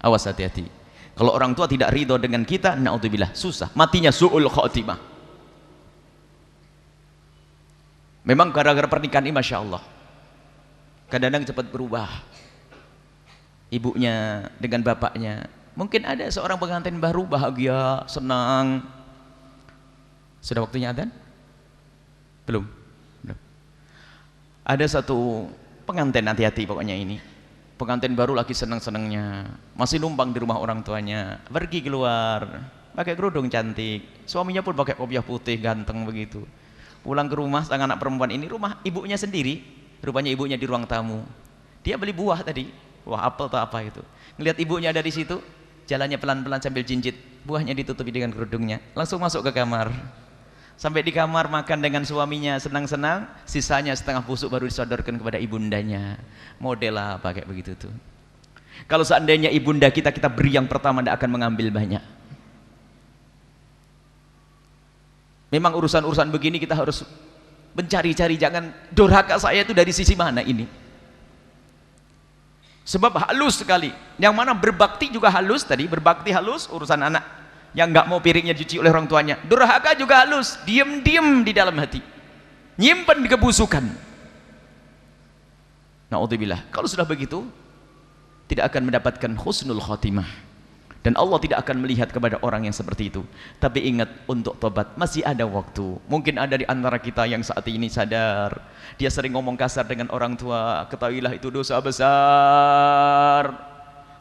Awas, hati-hati. Kalau orang tua tidak ridho dengan kita, naudzubillah, susah, matinya su'ul khotimah. Memang gara-gara pernikahan ini Masya Allah kadang-kadang cepat berubah ibunya dengan bapaknya. Mungkin ada seorang pengantin baru bahagia, senang. Sudah waktunya adzan? Belum? Belum. Ada satu pengantin, hati-hati pokoknya ini. Pengantin baru lagi senang-senangnya, masih numpang di rumah orang tuanya, pergi keluar, pakai kerudung cantik, suaminya pun pakai kopiah putih ganteng begitu. Pulang ke rumah sang anak perempuan ini, rumah ibunya sendiri, rupanya ibunya di ruang tamu. Dia beli buah tadi, buah apel atau apa itu. Ngelihat ibunya ada di situ, jalannya pelan-pelan sambil jinjit, buahnya ditutupi dengan kerudungnya, langsung masuk ke kamar. Sampai di kamar makan dengan suaminya senang-senang, sisanya setengah busuk baru disodorkan kepada ibundanya. Model apa kayak begitu tuh. Kalau seandainya ibunda kita beri yang pertama, tidak akan mengambil banyak. Memang urusan-urusan begini kita harus mencari-cari, jangan durhaka saya itu dari sisi mana ini. Sebab halus sekali. Yang mana berbakti juga halus tadi, berbakti halus urusan anak. Yang nggak mau piringnya dicuci oleh orang tuanya, durhaka juga halus, diam-diam di dalam hati, nyimpen kebusukan. Naudzubillah. Kalau sudah begitu, tidak akan mendapatkan husnul khotimah, dan Allah tidak akan melihat kepada orang yang seperti itu. Tapi ingat, untuk tobat masih ada waktu. Mungkin ada di antara kita yang saat ini sadar dia sering ngomong kasar dengan orang tua, ketahuilah itu dosa besar.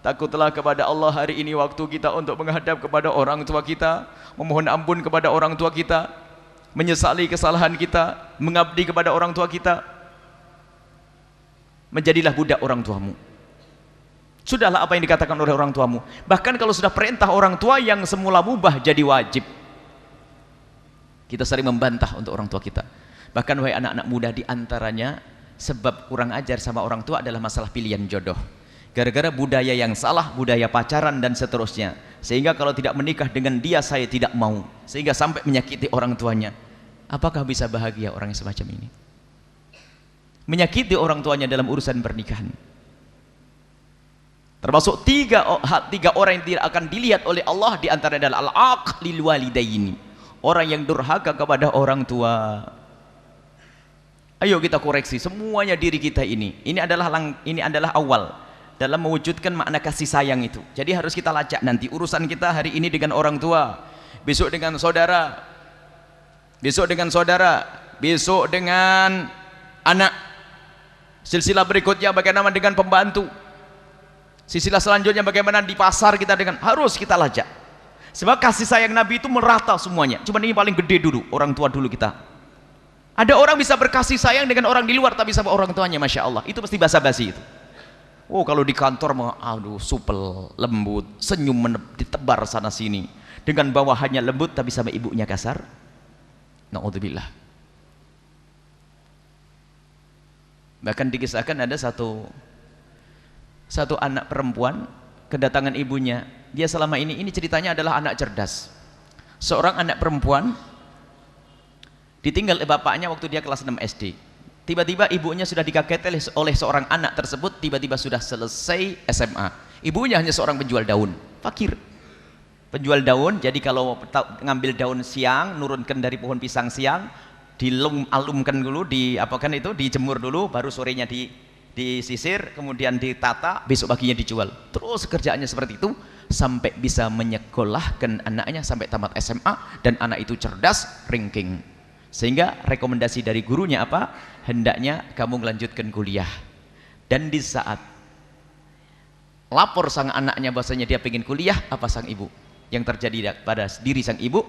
Takutlah kepada Allah hari ini waktu kita untuk menghadap kepada orang tua kita, memohon ampun kepada orang tua kita, menyesali kesalahan kita, mengabdi kepada orang tua kita. Menjadilah budak orang tuamu. Sudahlah apa yang dikatakan oleh orang tuamu. Bahkan kalau sudah perintah orang tua yang semula mubah jadi wajib, kita sering membantah untuk orang tua kita. Bahkan wahai anak-anak muda, di antaranya sebab kurang ajar sama orang tua adalah masalah pilihan jodoh. Gara-gara budaya yang salah, budaya pacaran dan seterusnya, sehingga kalau tidak menikah dengan dia saya tidak mau, sehingga sampai menyakiti orang tuanya. Apakah bisa bahagia orang yang semacam ini? Menyakiti orang tuanya dalam urusan pernikahan. Termasuk tiga orang yang tidak akan dilihat oleh Allah, di antara adalah al-aq lil walidaini, orang yang durhaka kepada orang tua. Ayo kita koreksi semuanya diri kita ini. Ini adalah awal dalam mewujudkan makna kasih sayang itu. Jadi harus kita lacak nanti urusan kita hari ini dengan orang tua, besok dengan saudara, besok dengan anak, silsilah berikutnya bagaimana dengan pembantu, silsilah selanjutnya bagaimana di pasar kita dengan, harus kita lacak. Sebab kasih sayang Nabi itu merata semuanya. Cuma ini paling gede dulu, orang tua dulu kita. Ada orang bisa berkasih sayang dengan orang di luar tapi sama orang tuanya, Masya Allah, itu pasti basa-basi itu. Oh, kalau di kantor aduh supel, lembut, senyum ditebar sana sini. Dengan bawahannya lembut tapi sama ibunya kasar. Naudzubillah. Bahkan dikisahkan ada satu anak perempuan kedatangan ibunya. Dia selama ini ceritanya adalah anak cerdas. Seorang anak perempuan ditinggal oleh bapaknya waktu dia kelas 6 SD. Tiba-tiba ibunya sudah dikageti oleh seorang anak tersebut, tiba-tiba sudah selesai SMA. Ibunya hanya seorang penjual daun, fakir. penjual daun. Jadi kalau ngambil daun siang, nurunkan dari pohon pisang siang, alumkan dulu, diapakan itu, dijemur dulu, baru sorenya disisir, kemudian ditata, besok paginya dijual. Terus kerjaannya seperti itu sampai bisa menyekolahkan anaknya sampai tamat SMA, dan anak itu cerdas, ranking. Sehingga rekomendasi dari gurunya apa? Hendaknya kamu melanjutkan kuliah. Dan di saat lapor sang anaknya bahasanya dia pengen kuliah, apa sang ibu? Yang terjadi pada diri sang ibu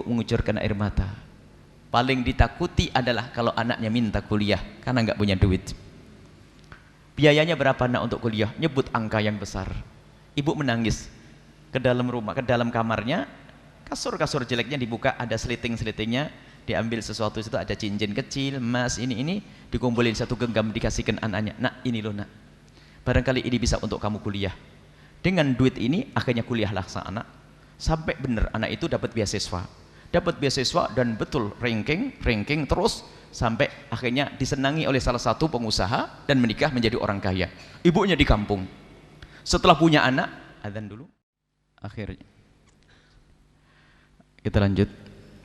mengucurkan air mata. Paling ditakuti adalah kalau anaknya minta kuliah karena nggak punya duit. Biayanya berapa nak untuk kuliah? Nyebut angka yang besar. Ibu menangis ke dalam rumah, ke dalam kamarnya, kasur jeleknya dibuka, ada seliting-selitingnya, diambil sesuatu, situ ada cincin kecil, emas, ini dikumpulin satu genggam, dikasihkan anaknya. Nak, ini loh nak, barangkali ini bisa untuk kamu kuliah. Dengan duit ini akhirnya kuliahlah sang anak, sampai benar anak itu dapat beasiswa dan betul ranking terus sampai akhirnya disenangi oleh salah satu pengusaha dan menikah menjadi orang kaya. Ibunya di kampung. Setelah punya anak, adzan dulu. Akhirnya kita lanjut.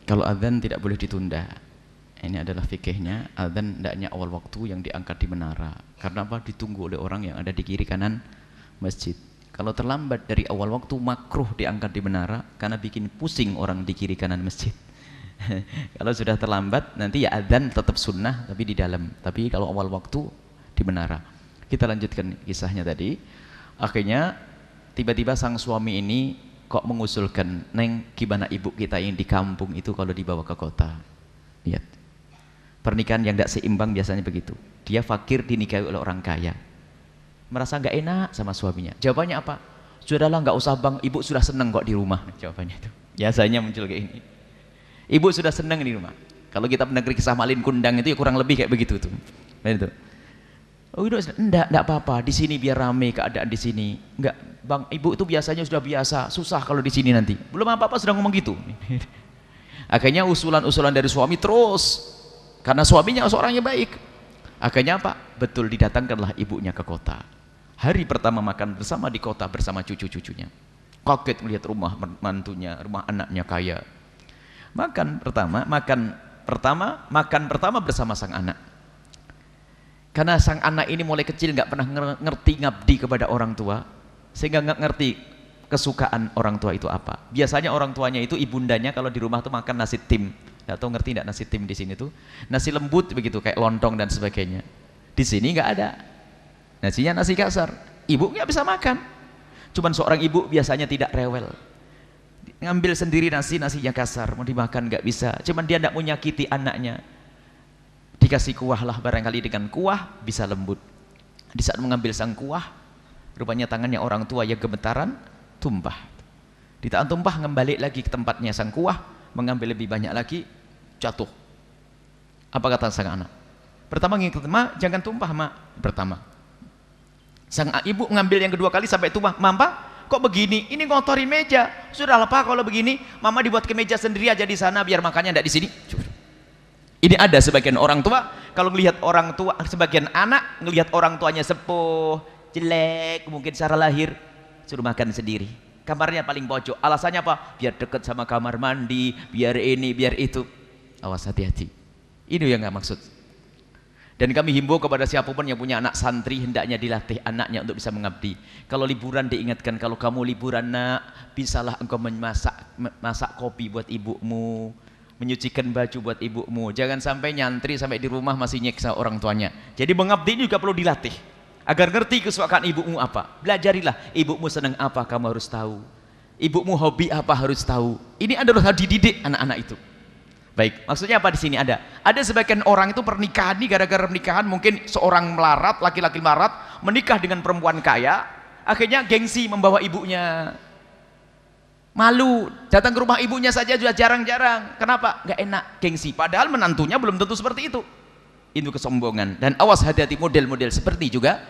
Kalau adzan tidak boleh ditunda. Ini adalah fikihnya. Adzan hendaknya awal waktu yang diangkat di menara. Karena apa? Ditunggu oleh orang yang ada di kiri kanan masjid. Kalau terlambat dari awal waktu, makruh diangkat di menara karena bikin pusing orang di kiri kanan masjid. Kalau sudah terlambat, nanti ya adzan tetap sunnah tapi di dalam. Tapi kalau awal waktu di menara. Kita lanjutkan kisahnya tadi. Akhirnya tiba-tiba sang suami ini kok mengusulkan, Neng, gimana ibu kita yang di kampung itu kalau dibawa ke kota? Lihat, pernikahan yang tidak seimbang biasanya begitu. Dia fakir dinikahi oleh orang kaya, merasa nggak enak sama suaminya. Jawabannya apa? Sudahlah, nggak usah bang, ibu sudah seneng kok di rumah. Jawabannya itu biasanya muncul kayak ini. Ibu sudah seneng di rumah. Kalau kita mendengar kisah Malin Kundang itu ya kurang lebih kayak begitu tuh. Itu. Oh itu enggak apa-apa, di sini biar rame keadaan di sini. Enggak, bang, ibu itu biasanya sudah biasa, susah kalau di sini nanti. Belum apa-apa sudah ngomong gitu. Akhirnya usulan-usulan dari suami terus, karena suaminya seorangnya baik. Akhirnya apa? Betul, didatangkanlah ibunya ke kota. Hari pertama makan bersama di kota bersama cucu-cucunya. Kaget melihat rumah mantunya, rumah anaknya kaya. Makan pertama bersama sang anak. Karena sang anak ini mulai kecil nggak pernah ngerti ngabdi kepada orang tua, sehingga nggak ngerti kesukaan orang tua itu apa. Biasanya orang tuanya itu ibundanya kalau di rumah tuh makan nasi tim. Nggak tahu ngerti nggak nasi tim di sini tuh? Nasi lembut begitu, kayak lontong dan sebagainya. Di sini nggak ada. Nasinya nasi kasar. Ibu nggak bisa makan. Cuman seorang ibu biasanya tidak rewel. Ngambil sendiri nasinya kasar, mau dimakan nggak bisa. Cuman dia nggak mau nyakiti anaknya. Dikasih kuah lah, barangkali dengan kuah bisa lembut. Di saat mengambil sang kuah, rupanya tangannya orang tua yang gemetaran, tumpah. Di saat tumpah, ngembalik lagi ke tempatnya sang kuah, mengambil lebih banyak lagi, jatuh. Apa kata sang anak? Pertama ngikut, "Ma, jangan tumpah, Ma." Pertama. Sang ibu ngambil yang kedua kali sampai tumpah. "Mama, kok begini? Ini ngotorin meja." "Sudahlah Pak, kalau begini, Mama dibuat ke meja sendiri aja di sana, biar makannya enggak di sini." Ini ada sebagian orang tua, kalau melihat orang tua, sebagian anak ngelihat orang tuanya sepuh, jelek, mungkin secara lahir, suruh makan sendiri. Kamarnya paling pojok. Alasannya apa? Biar dekat sama kamar mandi, biar ini, biar itu. Awas, hati-hati. Ini yang nggak maksud. Dan kami himbau kepada siapapun yang punya anak santri, hendaknya dilatih anaknya untuk bisa mengabdi. Kalau liburan diingatkan, kalau kamu liburan nak, bisalah engkau masak kopi buat ibumu, menyucikan baju buat ibumu. Jangan sampai nyantri sampai di rumah masih nyeksa orang tuanya. Jadi mengabdi juga perlu dilatih agar ngerti kesukaan ibumu apa. Belajarilah, ibumu senang apa kamu harus tahu, ibumu hobi apa harus tahu. Ini adalah dididik anak-anak itu. Baik, maksudnya apa di sini? Ada sebagian orang itu pernikahan ini gara-gara pernikahan, mungkin seorang melarat, laki-laki melarat menikah dengan perempuan kaya, akhirnya gengsi membawa ibunya. Malu, datang ke rumah ibunya saja sudah jarang-jarang. Kenapa? Nggak enak, gengsi. Padahal menantunya belum tentu seperti itu. Itu kesombongan. Dan awas, hati-hati, model-model seperti juga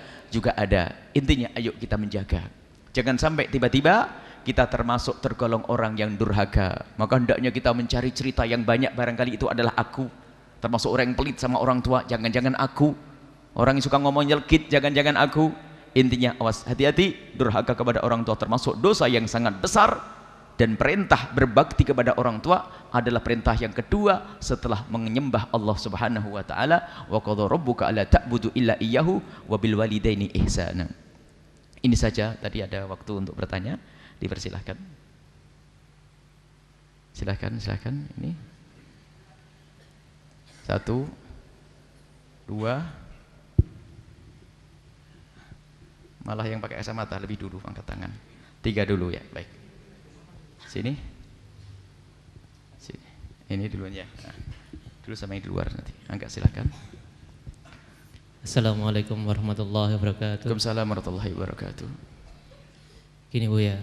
ada. Intinya ayo kita menjaga. Jangan sampai tiba-tiba kita termasuk tergolong orang yang durhaka. Maka hendaknya kita mencari cerita yang banyak, barangkali itu adalah aku. Termasuk orang yang pelit sama orang tua, jangan-jangan aku. Orang yang suka ngomong nyelkit, jangan-jangan aku. Intinya awas, hati-hati, durhaka kepada orang tua termasuk dosa yang sangat besar. Dan perintah berbakti kepada orang tua adalah perintah yang kedua setelah menyembah Allah Subhanahu wa taala, wa qadha rabbuka alla ta'budu illa iyyahu wa bil walidaini ihsana. Ini saja, tadi ada waktu untuk bertanya, dipersilahkan. Silahkan ini. 1 2, malah yang pakai kacamata lebih dulu angkat tangan. 3 dulu ya, baik. Sini. Ini dulunya. Nah, dulu sama yang di luar nanti. Angkat silakan. Assalamualaikum warahmatullahi wabarakatuh. Waalaikumsalam warahmatullahi wabarakatuh. Gini Bu ya,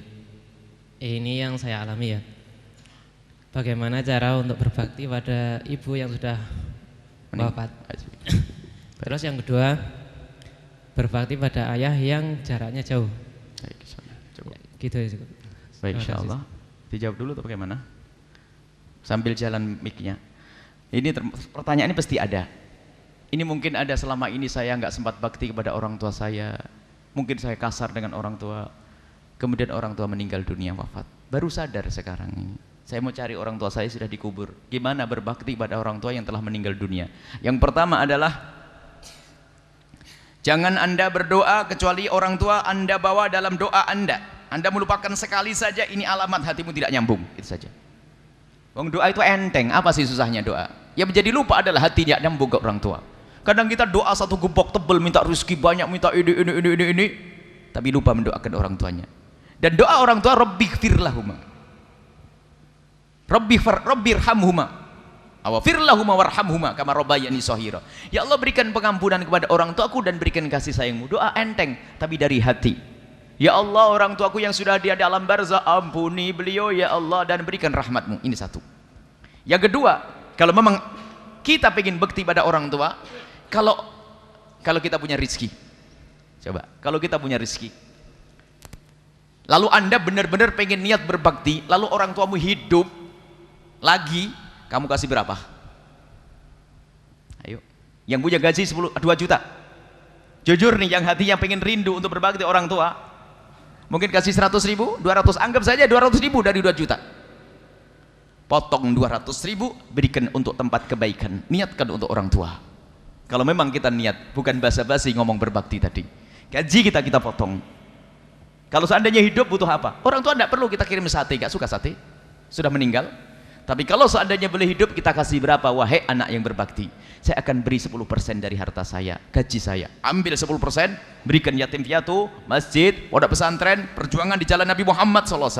ini yang saya alami ya. Bagaimana cara untuk berbakti pada ibu yang sudah wafat. Terus yang kedua, berbakti pada ayah yang jaraknya jauh. Baik, coba. Ya, gitu ya. Baik, insyaallah. Dijawab dulu atau bagaimana? Sambil jalan mic-nya. Ini pertanyaan ini pasti ada. Ini mungkin ada selama ini saya nggak sempat bakti kepada orang tua saya. Mungkin saya kasar dengan orang tua. Kemudian orang tua meninggal dunia, wafat. Baru sadar sekarang ini. Saya mau cari orang tua saya sudah dikubur. Gimana berbakti pada orang tua yang telah meninggal dunia? Yang pertama adalah jangan Anda berdoa kecuali orang tua Anda bawa dalam doa Anda. Anda melupakan sekali saja, ini alamat hatimu tidak nyambung. Itu saja. Wong doa itu enteng, apa sih susahnya doa? Yang menjadi lupa adalah hati tidak nyambung ke orang tua. Kadang kita doa satu gembok tebel, minta rezeki banyak, minta ini, tapi lupa mendoakan orang tuanya. Dan doa orang tua, Rabbighfir lahuma, Rabbirhamhuma, awafir lahuma warhamhuma kama rabbayani shaghira. Ya Allah, berikan pengampunan kepada orang tuaku dan berikan kasih sayangmu. Doa enteng tapi dari hati. Ya Allah, orang tuaku yang sudah di alam barzah, ampuni beliau ya Allah dan berikan rahmatmu. Ini satu. Yang kedua, kalau memang kita ingin bakti pada orang tua, kalau kita punya rezeki, coba, kalau kita punya rezeki, lalu Anda benar-benar pengen niat berbakti, lalu orang tuamu hidup lagi, kamu kasih berapa? Ayo, yang punya gaji 2 juta, jujur nih, yang hatinya pengen rindu untuk berbakti orang tua, mungkin kasih 100.000, 200, anggap saja 200.000 dari 2 juta. Potong 200.000, berikan untuk tempat kebaikan, niatkan untuk orang tua. Kalau memang kita niat, bukan basa-basi ngomong berbakti tadi. Gaji kita potong. Kalau seandainya hidup butuh apa? Orang tua tidak perlu kita kirim sate, gak suka sate, sudah meninggal. Tapi kalau seandainya boleh hidup, kita kasih berapa? Wahai anak yang berbakti, saya akan beri 10% dari harta saya, gaji saya. Ambil 10%, berikan yatim piatu, masjid, pondok pesantren, perjuangan di jalan Nabi Muhammad SAW.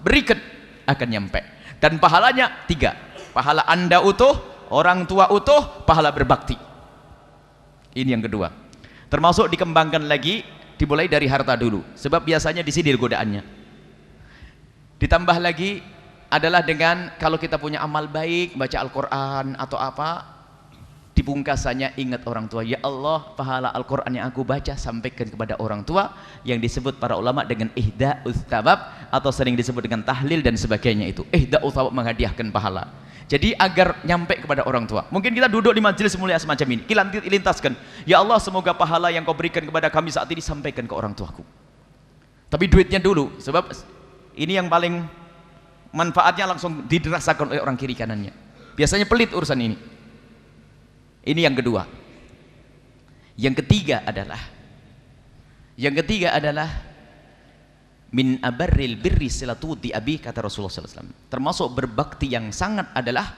Berikan, akan nyampe. Dan pahalanya 3. Pahala Anda utuh, orang tua utuh, pahala berbakti. Ini yang kedua. Termasuk dikembangkan lagi, dimulai dari harta dulu. Sebab biasanya di sini godaannya. Ditambah lagi adalah dengan kalau kita punya amal baik, baca Al-Quran atau apa, dipungkasannya ingat orang tua. Ya Allah, pahala Al-Quran yang aku baca sampaikan kepada orang tua, yang disebut para ulama dengan ihda'us tsawab, atau sering disebut dengan tahlil dan sebagainya. Itu ihda'us tsawab, menghadiahkan pahala. Jadi agar nyampe kepada orang tua. Mungkin kita duduk di majelis mulia semacam ini, kita lintaskan, ya Allah, semoga pahala yang kau berikan kepada kami saat ini sampaikan ke orang tuaku. Tapi duitnya dulu, sebab ini yang paling manfaatnya langsung dirasakan oleh orang kiri kanannya. Biasanya pelit urusan ini. Ini yang kedua. Yang ketiga adalah min abarril birri silatuti abi, kata Rasulullah SAW. Termasuk berbakti yang sangat adalah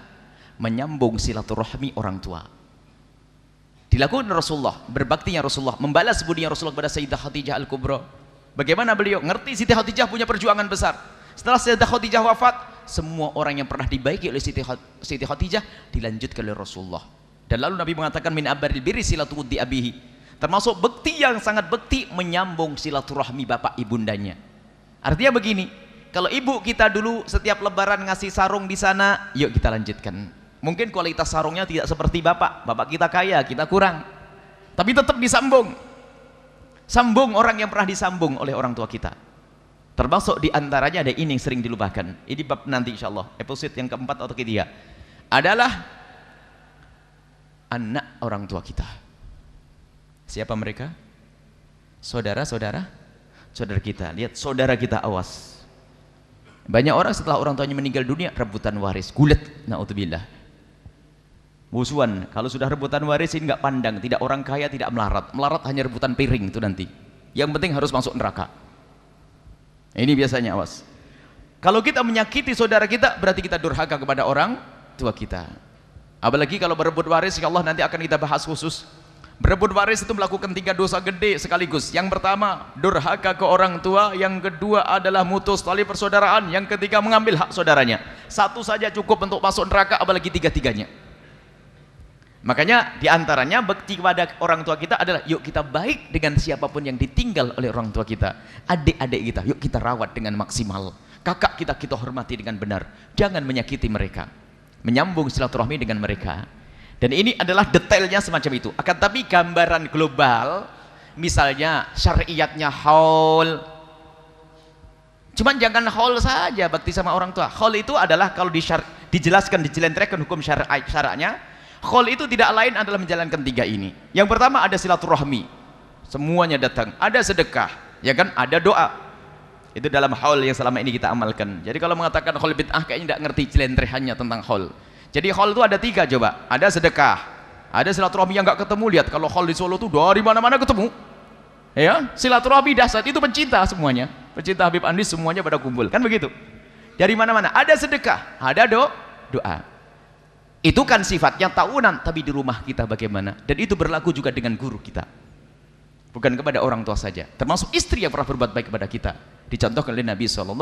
menyambung silaturahmi orang tua. Dilakukan Rasulullah, berbaktinya Rasulullah, membalas budinya Rasulullah kepada Sayyidah Khadijah Al-Kubra. Bagaimana beliau ngerti Siti Khadijah punya perjuangan besar. Setelah Sayyidah Khadijah wafat, semua orang yang pernah dibaiki oleh Siti Khadijah dilanjutkan oleh Rasulullah. Dan lalu Nabi mengatakan min abarril birri silatuti abihi. Termasuk bakti yang sangat bakti, menyambung silaturahmi bapak ibundanya. Artinya begini, kalau ibu kita dulu setiap lebaran ngasih sarung di sana, yuk kita lanjutkan. Mungkin kualitas sarungnya tidak seperti bapak kita kaya, kita kurang, tapi tetap disambung. Sambung orang yang pernah disambung oleh orang tua kita. Termasuk diantaranya ada ini yang sering dilupakan. Ini bab nanti insya Allah, episode yang keempat atau ketiga, adalah anak orang tua kita. Siapa mereka? Saudara kita. Lihat saudara kita, awas. Banyak orang setelah orang tuanya meninggal dunia rebutan waris, gulet, naudzubillah. Musuhan, kalau sudah rebutan waris ini nggak pandang, tidak orang kaya, tidak melarat. Melarat hanya rebutan piring itu nanti. Yang penting harus masuk neraka. Ini biasanya, awas. Kalau kita menyakiti saudara kita, berarti kita durhaka kepada orang tua kita. Apalagi kalau berebut waris, insya Allah nanti akan kita bahas khusus. Berebut waris itu melakukan 3 dosa gede sekaligus. Yang pertama, durhaka ke orang tua. Yang kedua adalah mutus tali persaudaraan. Yang ketiga, mengambil hak saudaranya. Satu saja cukup untuk masuk neraka, apalagi tiga-tiganya. Makanya diantaranya bakti kepada orang tua kita adalah yuk kita baik dengan siapapun yang ditinggal oleh orang tua kita. Adik-adik kita, yuk kita rawat dengan maksimal. Kakak kita hormati dengan benar. Jangan menyakiti mereka. Menyambung silaturahmi dengan mereka. Dan ini adalah detailnya semacam itu. Akan tapi gambaran global, misalnya syariatnya haul. Cuman jangan haul saja bakti sama orang tua. Haul itu adalah kalau dijelaskan, dijelentrehkan hukum syara'nya, haul itu tidak lain adalah menjalankan 3 ini. Yang pertama ada silaturahmi. Semuanya datang. Ada sedekah, ya kan? Ada doa. Itu dalam haul yang selama ini kita amalkan. Jadi kalau mengatakan haul bid'ah kayaknya tidak ngerti jelentrehannya tentang haul. Jadi haul itu ada 3 coba. Ada sedekah, ada silaturahmi yang nggak ketemu. Lihat kalau haul di Solo tuh dari mana-mana ketemu. Ya, silaturahmi dahsyat itu pencinta semuanya. Pencinta Habib Andis semuanya pada kumpul. Kan begitu? Dari mana-mana. Ada sedekah, ada doa. Itu kan sifatnya tahunan, tapi di rumah kita bagaimana? Dan itu berlaku juga dengan guru kita. Bukan kepada orang tua saja. Termasuk istri yang pernah berbuat baik kepada kita. Dicontohkan oleh Nabi SAW,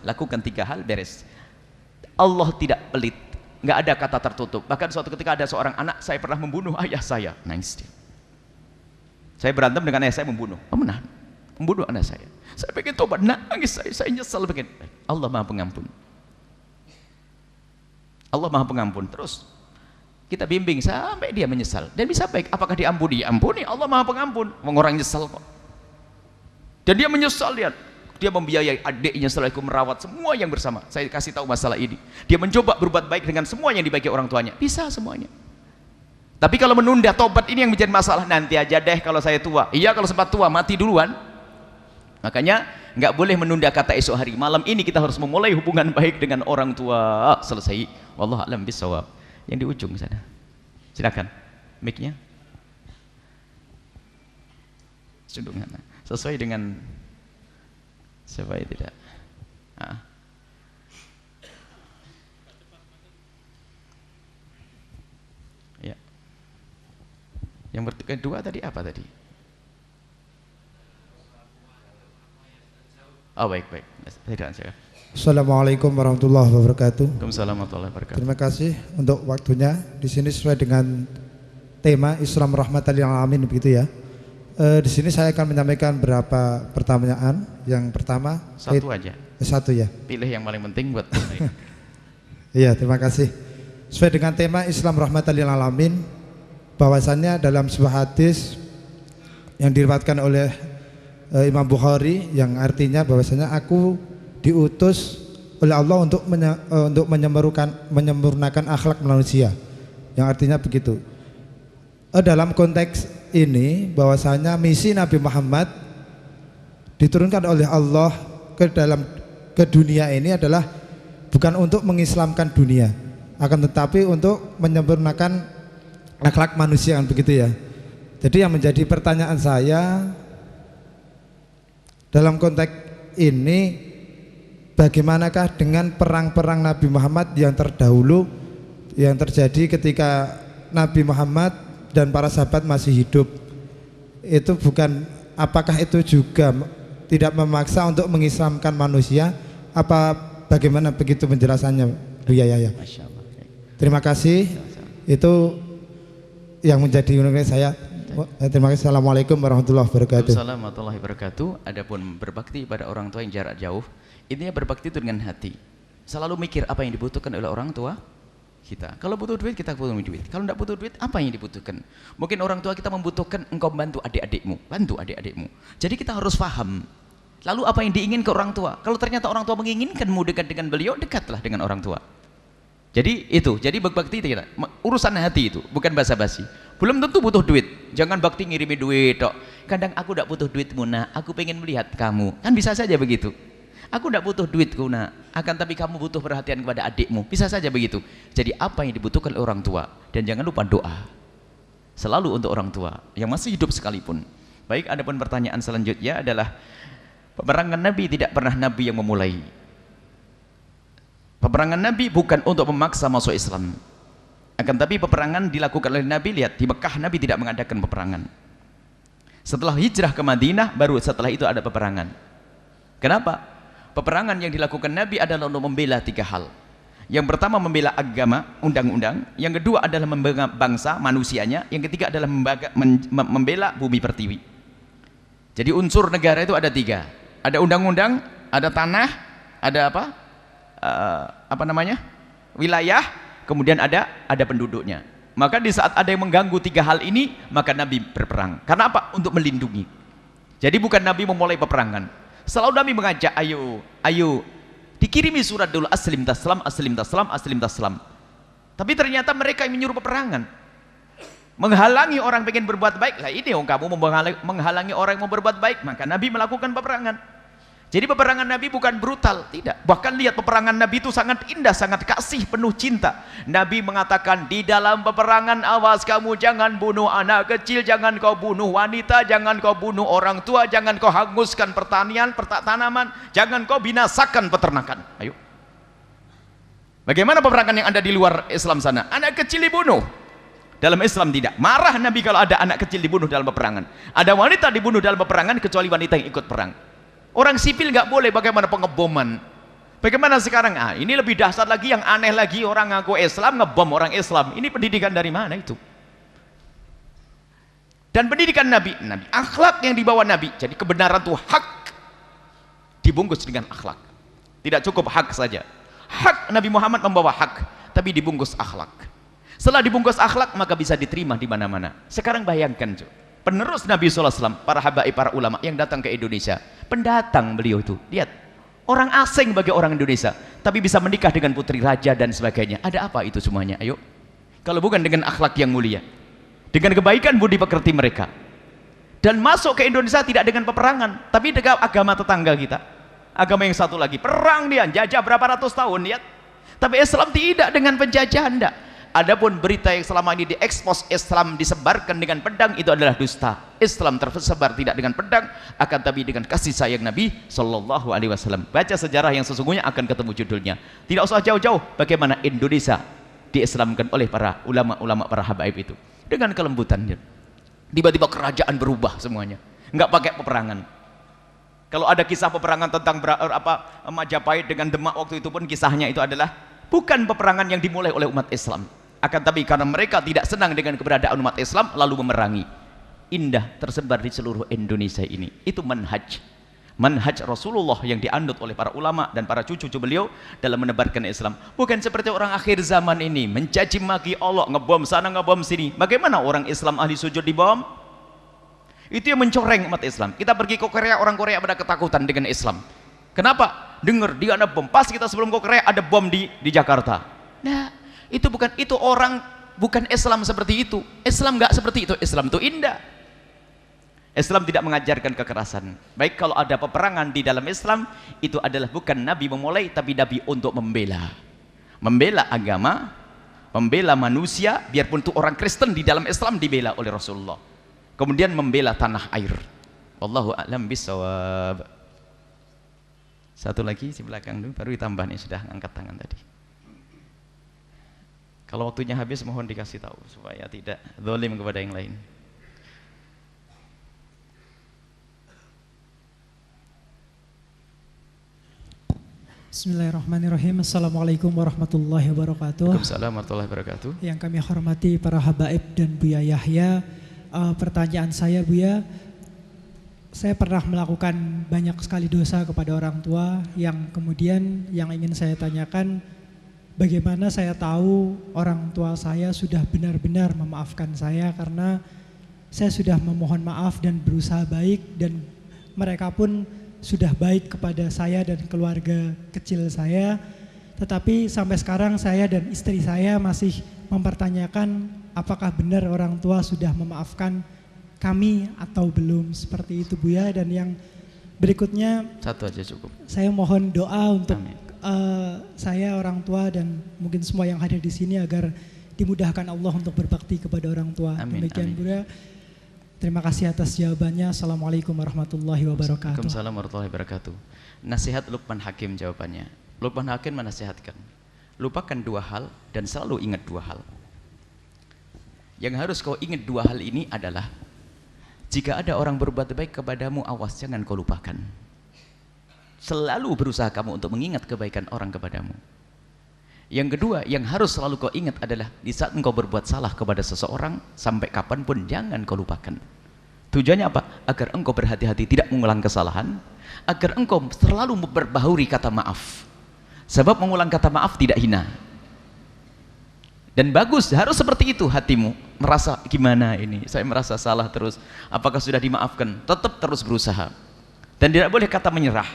lakukan 3 hal beres. Allah tidak pelit. Nggak ada kata tertutup. Bahkan suatu ketika ada seorang anak, saya pernah membunuh ayah saya. Nangis dia. Saya berantem dengan ayah saya, membunuh. Membunuh anak saya. Saya pengen tobat, nangis saya nyesal pengen. Allah Maha Pengampun. Allah Maha Pengampun. Terus kita bimbing sampai dia menyesal. Dan bisa baik. Apakah diampuni? Ampuni. Allah Maha Pengampun. Orang nyesal kok. Dan dia menyesal, lihat. Dia membiayai adiknya setelah itu merawat semua yang bersama. Saya kasih tahu masalah ini. Dia mencoba berbuat baik dengan semua yang dibagi orang tuanya. Bisa semuanya. Tapi kalau menunda tobat ini yang menjadi masalah. Nanti aja deh kalau saya tua. Iya kalau sempat tua, mati duluan. Makanya nggak boleh menunda kata esok hari. Malam ini kita harus memulai hubungan baik dengan orang tua. Selesai. Wallahu a'lam bishawab. Yang di ujung sana. Silakan. Mic-nya. Sesuai dengan supaya tidak ya. Yang kedua tadi apa tadi? Oh baik. Assalamualaikum warahmatullahi wabarakatuh. Waalaikumsalam warahmatullahi wabarakatuh. Terima kasih untuk waktunya. Di sini sesuai dengan tema Islam rahmatan lil alamin begitu ya. Di sini saya akan menyampaikan beberapa pertanyaan. Yang pertama, satu ya. Pilih yang paling penting buat. Iya, terima kasih. Sesuai dengan tema Islam rahmatan lil alamin, bahwasannya dalam sebuah hadis yang diriwayatkan oleh Imam Bukhari yang artinya bahwasanya aku diutus oleh Allah untuk menyempurnakan akhlak manusia. Yang artinya begitu. Dalam konteks ini bahwasanya misi Nabi Muhammad diturunkan oleh Allah ke dunia ini adalah bukan untuk mengislamkan dunia, akan tetapi untuk menyempurnakan akhlak manusia, kan begitu ya. Jadi yang menjadi pertanyaan saya dalam konteks ini, bagaimanakah dengan perang-perang Nabi Muhammad yang terdahulu yang terjadi ketika Nabi Muhammad dan para sahabat masih hidup? Itu bukan, apakah itu juga tidak memaksa untuk mengislamkan manusia? Apa bagaimana begitu penjelasannya, Bu Yaya? Terima kasih. Itu yang menjadi undangan saya. Terima kasih. Assalamualaikum warahmatullahi wabarakatuh. Assalamualaikum warahmatullahi wabarakatuh. Adapun berbakti pada orang tua yang jarak jauh, intinya berbakti itu dengan hati. Selalu mikir apa yang dibutuhkan oleh orang tua kita. Kalau butuh duit, kita butuh duit. Kalau tidak butuh duit, apa yang dibutuhkan? Mungkin orang tua kita membutuhkan engkau bantu adik-adikmu, bantu adik-adikmu. Jadi kita harus paham. Lalu apa yang diinginkan orang tua? Kalau ternyata orang tua menginginkanmu dekat dengan beliau, dekatlah dengan orang tua. Jadi itu, jadi berbakti kita urusan hati itu, bukan basa-basi. Belum tentu butuh duit. Jangan bakti ngirimi duit tok. Kadang aku tidak butuh duitmu nak, aku pengen melihat kamu. Kan bisa saja begitu. Aku tidak butuh duitku nak, akan tapi kamu butuh perhatian kepada adikmu, bisa saja begitu. Jadi apa yang dibutuhkan oleh orang tua, dan jangan lupa doa selalu untuk orang tua yang masih hidup sekalipun. Baik, adapun pertanyaan selanjutnya adalah peperangan Nabi tidak pernah Nabi yang memulai. Peperangan Nabi bukan untuk memaksa masuk Islam, akan tapi peperangan dilakukan oleh Nabi. Lihat, di Mekah Nabi tidak mengadakan peperangan. Setelah hijrah ke Madinah, baru setelah itu ada peperangan. Kenapa? Peperangan yang dilakukan Nabi adalah untuk membela 3 hal. Yang pertama membela agama, undang-undang. Yang kedua adalah membela bangsa, manusianya. Yang ketiga adalah membela bumi pertiwi. Jadi unsur negara itu ada 3. Ada undang-undang, ada tanah, ada wilayah, kemudian ada penduduknya. Maka di saat ada yang mengganggu 3 hal ini, maka Nabi berperang. Karena apa? Untuk melindungi. Jadi bukan Nabi memulai peperangan. Selalu Nabi mengajak, ayo dikirimi surat dulu, aslim taslam, aslim taslam, aslim taslam. Tapi ternyata mereka yang menyuruh peperangan, menghalangi orang pengen berbuat baik. Lah ini kamu menghalangi orang yang mau berbuat baik, maka Nabi melakukan peperangan. Jadi peperangan Nabi bukan brutal, tidak. Bahkan lihat, peperangan Nabi itu sangat indah, sangat kasih, penuh cinta. Nabi mengatakan, di dalam peperangan awas kamu jangan bunuh anak kecil, jangan kau bunuh wanita, jangan kau bunuh orang tua, jangan kau hanguskan pertanian, tanaman, jangan kau binasakan peternakan. Ayo. Bagaimana peperangan yang ada di luar Islam sana? Anak kecil dibunuh. Dalam Islam tidak. Marah Nabi kalau ada anak kecil dibunuh dalam peperangan. Ada wanita dibunuh dalam peperangan kecuali wanita yang ikut perang. Orang sipil nggak boleh. Bagaimana pengeboman? Bagaimana sekarang? Ini lebih dahsyat lagi, yang aneh lagi, orang ngaku Islam ngebom orang Islam. Ini pendidikan dari mana itu? Dan pendidikan Nabi, akhlak yang dibawa Nabi. Jadi kebenaran itu hak dibungkus dengan akhlak. Tidak cukup hak saja. Hak, Nabi Muhammad membawa hak, tapi dibungkus akhlak. Setelah dibungkus akhlak, maka bisa diterima di mana-mana. Sekarang bayangkan, penerus Nabi SAW, para habaib, para ulama yang datang ke Indonesia, pendatang beliau itu, lihat, orang asing bagi orang Indonesia, tapi bisa menikah dengan putri raja dan sebagainya. Ada apa itu semuanya? Ayo, kalau bukan dengan akhlak yang mulia, dengan kebaikan budi pekerti mereka. Dan masuk ke Indonesia tidak dengan peperangan, tapi dengan agama tetangga kita, agama yang satu lagi, perang dia, jajah berapa ratus tahun, lihat. Tapi Islam tidak dengan penjajahan, tidak. Adapun berita yang selama ini diekspos Islam disebarkan dengan pedang, itu adalah dusta. Islam tersebar tidak dengan pedang, akan tapi dengan kasih sayang Nabi Sallallahu Alaihi Wasallam. Baca sejarah yang sesungguhnya akan ketemu judulnya. Tidak usah jauh-jauh bagaimana Indonesia diislamkan oleh para ulama-ulama, para habaib itu dengan kelembutannya. Tiba-tiba kerajaan berubah semuanya, nggak pakai peperangan. Kalau ada kisah peperangan tentang Majapahit dengan Demak waktu itu pun, kisahnya itu adalah bukan peperangan yang dimulai oleh umat Islam, akan tapi karena mereka tidak senang dengan keberadaan umat Islam lalu memerangi. Indah tersebar di seluruh Indonesia ini. Itu manhaj Rasulullah yang dianut oleh para ulama dan para cucu-cucu beliau dalam menebarkan Islam. Bukan seperti orang akhir zaman ini mencaci maki Allah, ngebom sana ngebom sini. Bagaimana orang Islam ahli sujud dibom? Itu yang mencoreng umat Islam. Kita pergi ke Korea, orang Korea pada ketakutan dengan Islam. Kenapa? Dengar dia ada bom, pas kita sebelum ke Korea ada bom di Jakarta. Nah, itu orang bukan Islam seperti itu. Islam nggak seperti itu. Islam itu indah. Islam tidak mengajarkan kekerasan. Baik, kalau ada peperangan di dalam Islam, itu adalah bukan Nabi memulai, tapi Nabi untuk membela agama, membela manusia. Biarpun itu orang Kristen, di dalam Islam dibela oleh Rasulullah. Kemudian membela tanah air. Wallahu a'lam bishawab. Satu lagi di belakang dulu, baru ditambah nih, sudah angkat tangan tadi. Kalau waktunya habis mohon dikasih tahu supaya tidak zalim kepada yang lain. Bismillahirrahmanirrahim. Assalamualaikum warahmatullahi wabarakatuh. Waalaikumsalam warahmatullahi wabarakatuh. Yang kami hormati para habaib dan Buya Yahya, pertanyaan saya Buya, saya pernah melakukan banyak sekali dosa kepada orang tua, yang kemudian yang ingin saya tanyakan, bagaimana saya tahu orang tua saya sudah benar-benar memaafkan saya, karena saya sudah memohon maaf dan berusaha baik, dan mereka pun sudah baik kepada saya dan keluarga kecil saya, tetapi sampai sekarang saya dan istri saya masih mempertanyakan apakah benar orang tua sudah memaafkan kami atau belum, seperti itu Buya. Dan yang berikutnya, satu aja cukup. saya mohon doa untuk saya, orang tua, dan mungkin semua yang hadir di sini agar dimudahkan Allah untuk berbakti kepada orang tua. Amin, Demikian amin. Buya. Terima kasih atas jawabannya. Assalamualaikum warahmatullahi wabarakatuh. Waalaikumsalam warahmatullahi wabarakatuh. Nasihat Luqman Hakim jawabannya. Luqman Hakim menasihatkan, lupakan dua hal dan selalu ingat dua hal. Yang harus kau ingat dua hal ini adalah, jika ada orang berbuat baik kepadamu, awas jangan kau lupakan. Selalu berusaha kamu untuk mengingat kebaikan orang kepadamu. Yang kedua, yang harus selalu kau ingat adalah di saat engkau berbuat salah kepada seseorang, sampai kapanpun jangan kau lupakan. Tujuannya apa? Agar engkau berhati-hati tidak mengulang kesalahan, agar engkau selalu memperbaharui kata maaf. Sebab mengulang kata maaf tidak hina. Dan bagus, harus seperti itu hatimu. Merasa gimana ini? Saya merasa salah terus. Apakah sudah dimaafkan? Tetap terus berusaha. Dan tidak boleh kata menyerah.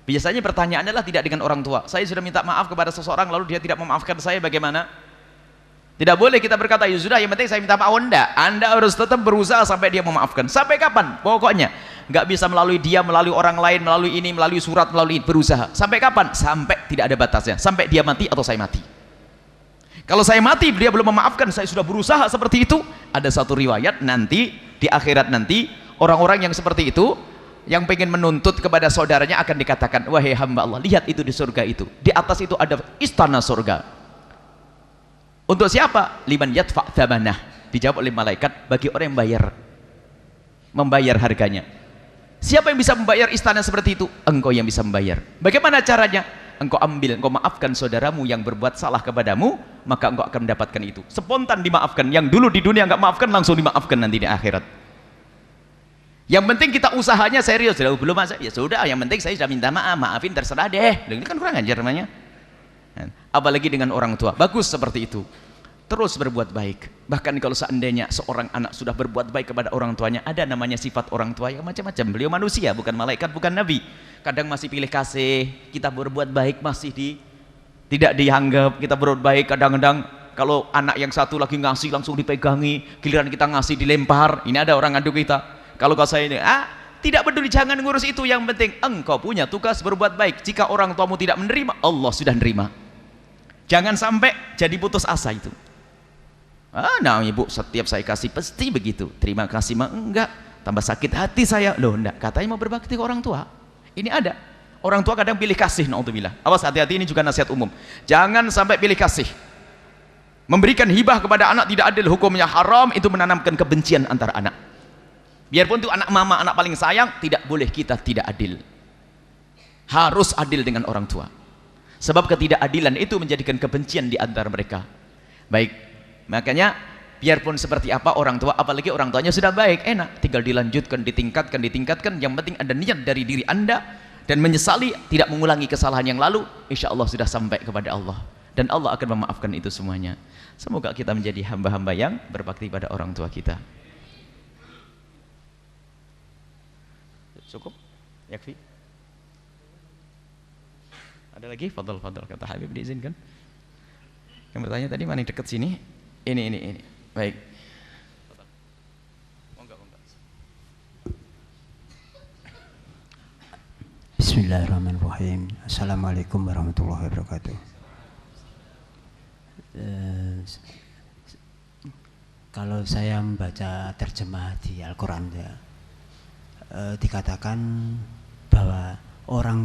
Biasanya pertanyaan adalah tidak dengan orang tua. Saya sudah minta maaf kepada seseorang lalu dia tidak memaafkan saya, bagaimana? Tidak boleh kita berkata, ya sudah yang penting saya minta maaf. Enggak, Anda harus tetap berusaha sampai dia memaafkan. Sampai kapan? Pokoknya nggak bisa melalui dia, melalui orang lain, melalui ini, melalui surat, melalui ini. Berusaha. Sampai kapan? Sampai tidak ada batasnya. Sampai dia mati atau saya mati. Kalau saya mati dia belum memaafkan, saya sudah berusaha seperti itu. Ada satu riwayat nanti di akhirat nanti orang-orang yang seperti itu yang pengen menuntut kepada saudaranya akan dikatakan, wahai hamba Allah, lihat itu di surga itu, di atas itu ada istana surga. Untuk siapa? Liman yadfa' thamanah. Dijawab oleh malaikat, bagi orang yang membayar harganya. Siapa yang bisa membayar istana seperti itu? Engkau yang bisa membayar. Bagaimana caranya? Engkau ambil, engkau maafkan saudaramu yang berbuat salah kepadamu, maka engkau akan mendapatkan itu. Spontan dimaafkan. Yang dulu di dunia enggak maafkan, langsung dimaafkan nanti di akhirat. Yang penting kita usahanya serius. Belum masa, ya sudah, yang penting saya sudah minta maaf, maafin terserah deh. Ini kan kurang ajar namanya. Apalagi dengan orang tua. Bagus seperti itu. Terus berbuat baik. Bahkan kalau seandainya seorang anak sudah berbuat baik kepada orang tuanya, ada namanya sifat orang tua yang macam-macam. Beliau manusia, bukan malaikat, bukan nabi. Kadang masih pilih kasih, kita berbuat baik masih tidak dianggap. Kita berbuat baik kadang-kadang kalau anak yang satu lagi ngasih langsung dipegangi, giliran kita ngasih dilempar. Ini ada orang ngadu kita. Kalau kau saya ini, tidak peduli, jangan ngurus itu. Yang penting engkau punya tugas berbuat baik. Jika orang tuamu tidak menerima, Allah sudah menerima. Jangan sampai jadi putus asa itu. Nah ibu, setiap saya kasih pasti begitu. Terima kasih mah enggak, tambah sakit hati saya. Loh enggak, katanya mau berbakti ke orang tua. Ini ada. Orang tua kadang pilih kasih, naudzubillah. Awas, hati-hati, ini juga nasihat umum. Jangan sampai pilih kasih. Memberikan hibah kepada anak tidak adil, hukumnya haram, itu menanamkan kebencian antara anak. Biarpun itu anak mama, anak paling sayang, tidak boleh kita tidak adil. Harus adil dengan orang tua. Sebab ketidakadilan itu menjadikan kebencian di antara mereka. Baik, makanya biarpun seperti apa orang tua, apalagi orang tuanya sudah baik, enak, tinggal dilanjutkan, ditingkatkan. Yang penting ada niat dari diri Anda dan menyesali, tidak mengulangi kesalahan yang lalu. Insya Allah sudah sampai kepada Allah, dan Allah akan memaafkan itu semuanya. Semoga kita menjadi hamba-hamba yang berbakti pada orang tua kita. Cukup? Yakfi? Ada lagi? Fadal, kata Habib, diizinkan. Yang bertanya tadi mana, dekat sini? Ini. Baik. Bismillahirrahmanirrahim. Assalamualaikum warahmatullahi wabarakatuh. Kalau saya membaca terjemah di Al-Quran ya, dikatakan bahwa orang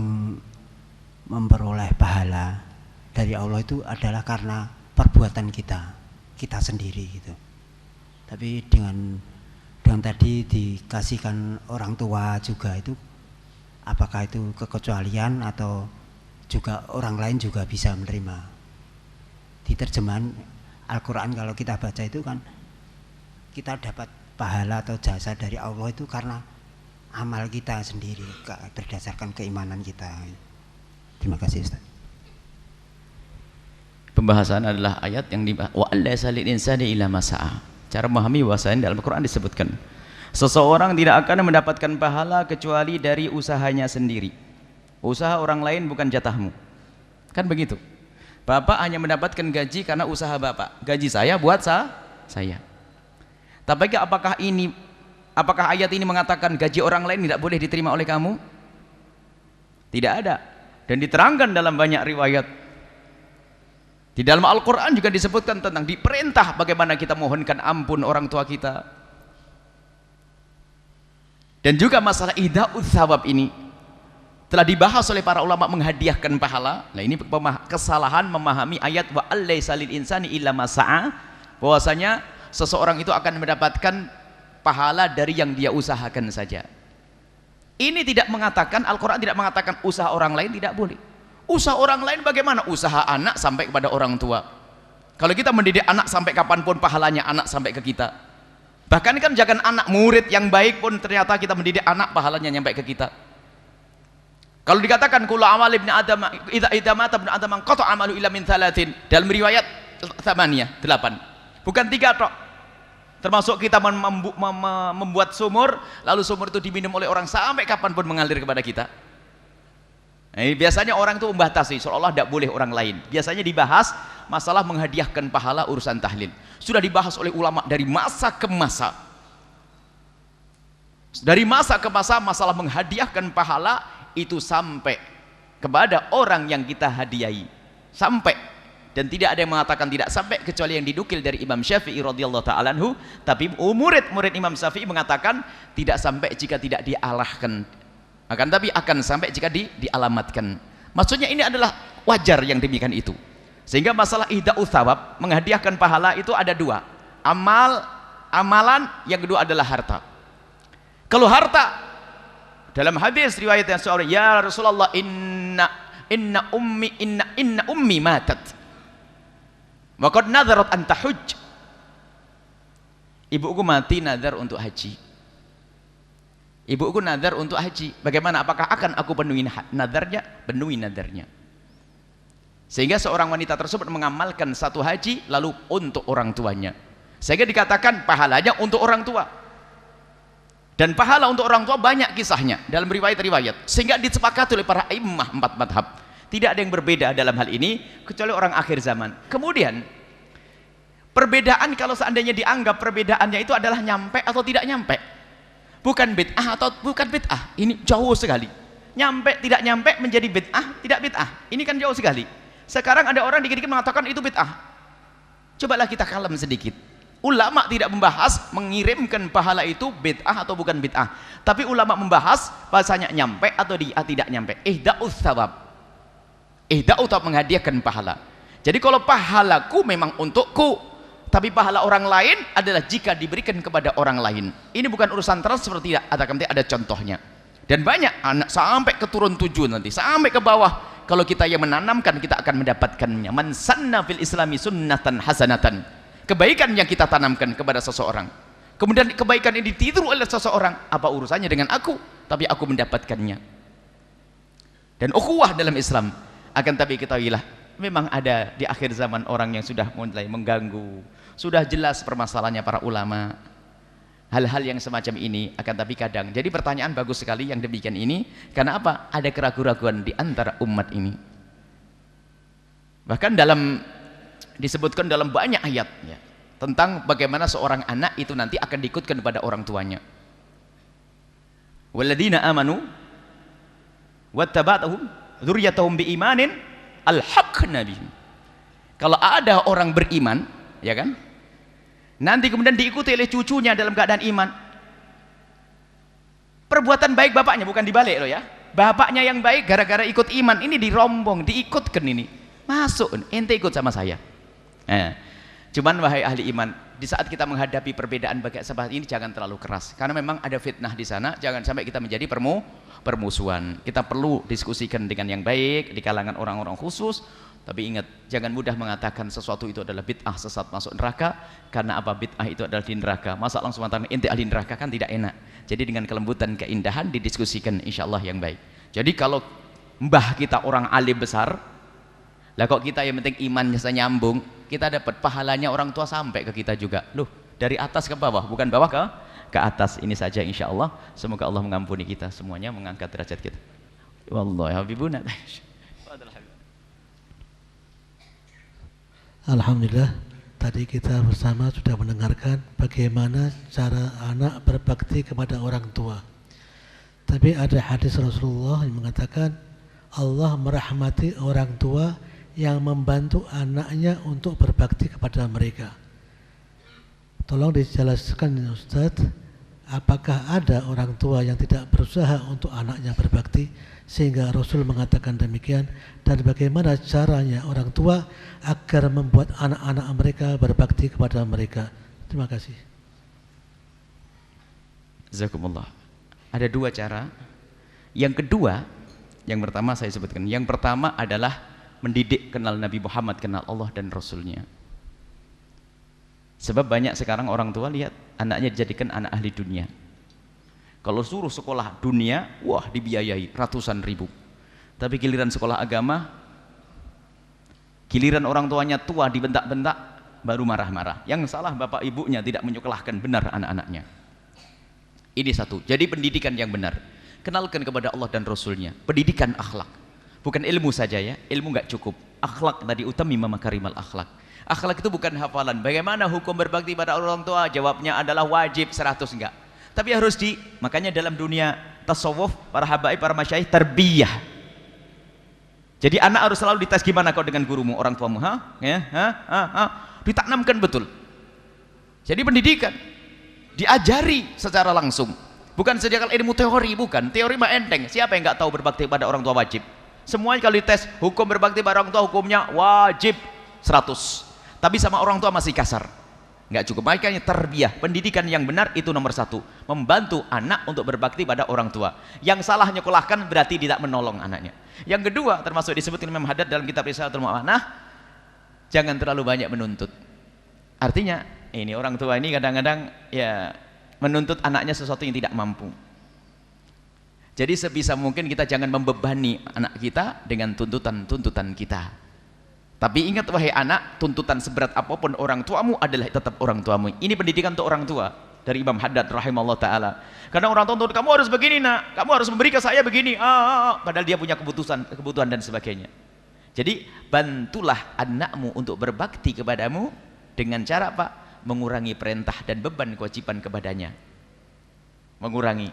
memperoleh pahala dari Allah itu adalah karena perbuatan kita sendiri gitu. Tapi dengan tadi dikasihkan orang tua juga, itu apakah itu kekecualian atau juga orang lain juga bisa menerima? Di terjemahan Al-Quran kalau kita baca itu kan kita dapat pahala atau jasa dari Allah itu karena amal kita sendiri, berdasarkan keimanan kita. Terima kasih Ustaz. Pembahasan adalah ayat yang dibahas, wa allaisa lil insani illa ma sa'a. Cara memahami bahwasanya dalam Al-Qur'an disebutkan seseorang tidak akan mendapatkan pahala kecuali dari usahanya sendiri. Usaha orang lain bukan jatahmu. Kan begitu. Bapak hanya mendapatkan gaji karena usaha Bapak. Gaji saya buat saya. Tapi apakah ayat ini mengatakan gaji orang lain tidak boleh diterima oleh kamu? Tidak ada. dan diterangkan dalam banyak riwayat. Di dalam Al-Quran juga disebutkan tentang diperintah bagaimana kita mohonkan ampun orang tua kita. Dan juga masalah ihda'ul thawab ini telah dibahas oleh para ulama, menghadiahkan pahala. Nah, ini kesalahan memahami ayat wa allaisa lil insani illa ma sa'a, bahwasanya seseorang itu akan mendapatkan pahala dari yang dia usahakan saja. Ini tidak mengatakan, Al-Quran tidak mengatakan usaha orang lain tidak boleh. Usaha orang lain bagaimana? Usaha anak sampai kepada orang tua. Kalau kita mendidik anak sampai kapanpun pahalanya anak sampai ke kita. Bahkan kan jangan anak murid yang baik pun ternyata kita mendidik anak pahalanya nyampe ke kita. Kalau dikatakan kullu amal ibni adam idza mata ibnu adam qata amalu illa min thalathin, dalam riwayat 8, bukan 3 tok. Termasuk kita membuat sumur, lalu sumur itu diminum oleh orang sampai kapanpun mengalir kepada kita. Biasanya orang itu membatasi, seolah-olah tidak boleh orang lain. Biasanya dibahas masalah menghadiahkan pahala urusan tahlil. Sudah dibahas oleh ulama dari masa ke masa. Dari masa ke masa masalah menghadiahkan pahala itu sampai kepada orang yang kita hadiahi. Sampai. Dan tidak ada yang mengatakan tidak sampai kecuali yang dinukil dari Imam Syafi'i radhiyallahu ta'ala anhu. Tapi murid-murid Imam Syafi'i mengatakan tidak sampai jika tidak dialahkan. Tapi akan sampai jika dialamatkan. Maksudnya ini adalah wajar yang demikian itu. Sehingga masalah ihda'u thawab, menghadiahkan pahala itu ada 2. Amalan, yang kedua adalah harta. Kalau harta, dalam hadis riwayat yang seorang, ya Rasulullah, inna ummi matat wa qad nadharat an tahujj. Ibuku mati nazar untuk haji. Ibuku nazar untuk haji. Bagaimana? Apakah akan aku penuhi nazarnya? Penuhi nazarnya. Sehingga seorang wanita tersebut mengamalkan satu haji lalu untuk orang tuanya. Sehingga dikatakan pahalanya untuk orang tua. Dan pahala untuk orang tua banyak kisahnya dalam riwayat-riwayat. Sehingga disepakati oleh para imam 4 madhab. Tidak ada yang berbeda dalam hal ini kecuali orang akhir zaman. Kemudian perbedaan, kalau seandainya dianggap perbedaannya itu adalah nyampe atau tidak nyampe, bukan bid'ah atau bukan bid'ah, ini jauh sekali. Nyampe tidak nyampe menjadi bid'ah tidak bid'ah, ini kan jauh sekali. Sekarang ada orang dikit-dikit mengatakan itu bid'ah. Cobalah kita kalem sedikit. Ulama tidak membahas mengirimkan pahala itu bid'ah atau bukan bid'ah, tapi ulama membahas bahasanya nyampe atau tidak nyampe. Ihda'us thawab, ihda'u thawab, menghadiahkan pahala. Jadi kalau pahalaku memang untukku, tapi pahala orang lain adalah jika diberikan kepada orang lain. Ini bukan urusan transfer, tidak ada contohnya. Dan banyak anak sampai ke turun 7 nanti, sampai ke bawah. Kalau kita yang menanamkan, kita akan mendapatkannya. Man sanna fil islami sunnatan hasanatan. Kebaikan yang kita tanamkan kepada seseorang. Kemudian kebaikan ini ditiru oleh seseorang. Apa urusannya dengan aku? Tapi aku mendapatkannya. Dan ukhuwah dalam Islam. Akan tapi ketahuilah, memang ada di akhir zaman orang yang sudah mulai mengganggu. Sudah jelas permasalahannya para ulama. Hal-hal yang semacam ini, akan tapi kadang. Jadi pertanyaan bagus sekali yang demikian ini. Karena apa? Ada keraguan-keraguan di antara umat ini. Bahkan disebutkan dalam banyak ayat ya, tentang bagaimana seorang anak itu nanti akan diikutkan kepada orang tuanya. Walladzina amanu wattaba'atuhum dzurriyyatuhum biimanin alhaqna bihim. Kalau ada orang beriman, ya kan? Nanti kemudian diikuti oleh cucunya dalam keadaan iman. Perbuatan baik bapaknya, bukan dibalik loh ya. Bapaknya yang baik gara-gara ikut iman, ini dirombong, diikutkan ini. Masuk, ente ikut sama saya. Cuman wahai ahli iman, di saat kita menghadapi perbedaan bagi sahabat ini jangan terlalu keras. Karena memang ada fitnah di sana, jangan sampai kita menjadi permusuhan. Kita perlu diskusikan dengan yang baik di kalangan orang-orang khusus. Tapi ingat, jangan mudah mengatakan sesuatu itu adalah bid'ah, sesat, masuk neraka. Karena apa? Bid'ah itu adalah di neraka. Masa langsung mengatakan ente ahli neraka, kan tidak enak. Jadi dengan kelembutan, keindahan didiskusikan, insya Allah yang baik. Jadi kalau mbah kita orang alim besar, lah kok kita yang penting imannya nyambung, kita dapat pahalanya orang tua sampai ke kita juga. Loh, dari atas ke bawah, bukan bawah ke atas. Ini saja insya Allah. Semoga Allah mengampuni kita semuanya, mengangkat derajat kita. Wallahi habibuna. Alhamdulillah, tadi kita bersama sudah mendengarkan bagaimana cara anak berbakti kepada orang tua. Tapi ada hadis Rasulullah yang mengatakan Allah merahmati orang tua yang membantu anaknya untuk berbakti kepada mereka. Tolong dijelaskan Ustadz, apakah ada orang tua yang tidak berusaha untuk anaknya berbakti sehingga Rasul mengatakan demikian, dan bagaimana caranya orang tua agar membuat anak-anak mereka berbakti kepada mereka? Terima kasih. Jazakumullah. Ada dua cara. Yang kedua, yang pertama saya sebutkan. Yang pertama adalah mendidik, kenal Nabi Muhammad, kenal Allah dan Rasulnya. Sebab banyak sekarang orang tua lihat anaknya dijadikan anak ahli dunia. Kalau suruh sekolah dunia, wah dibiayai ratusan ribu. Tapi giliran sekolah agama, giliran orang tuanya tua dibentak-bentak, baru marah-marah. Yang salah bapak ibunya tidak menyekolahkan benar anak-anaknya. Ini satu. Jadi pendidikan yang benar. Kenalkan kepada Allah dan Rasulnya. Pendidikan akhlak. Bukan ilmu saja ya. Ilmu nggak cukup. Akhlak tadi utami makarimal akhlak. Akhlak itu bukan hafalan. Bagaimana hukum berbakti pada orang tua? Jawabnya adalah wajib 100 enggak. Tapi harus makanya dalam dunia tasawuf, para habaib, para masyayikh tarbiyah. Jadi anak harus selalu dites, gimana kau dengan gurumu, orang tuamu, ditanamkan betul. Jadi pendidikan diajari secara langsung. Bukan saja kalau ilmu teori, bukan. Teori mah enteng. Siapa yang nggak tahu berbakti pada orang tua wajib? Semuanya kalau dites hukum berbakti pada orang tua, hukumnya wajib 100. Tapi sama orang tua masih kasar, nggak cukup. Makanya tarbiyah, pendidikan yang benar itu nomor 1. Membantu anak untuk berbakti pada orang tua. Yang salah nyekolahkan berarti tidak menolong anaknya. Yang kedua, termasuk disebut Imam Haddad dalam kitab Risalatul Mu'amanah, jangan terlalu banyak menuntut. Artinya ini orang tua ini kadang-kadang ya menuntut anaknya sesuatu yang tidak mampu. Jadi sebisa mungkin kita jangan membebani anak kita dengan tuntutan-tuntutan kita. Tapi ingat wahai anak, tuntutan seberat apapun orang tuamu adalah tetap orang tuamu. Ini pendidikan untuk orang tua dari Imam Haddad rahimahullah ta'ala. Karena orang tua tuntut, kamu harus begini nak, kamu harus memberi ke saya begini, padahal dia punya kebutuhan dan sebagainya. Jadi bantulah anakmu untuk berbakti kepadamu dengan cara apa? Mengurangi perintah dan beban kewajiban kepadanya. Mengurangi.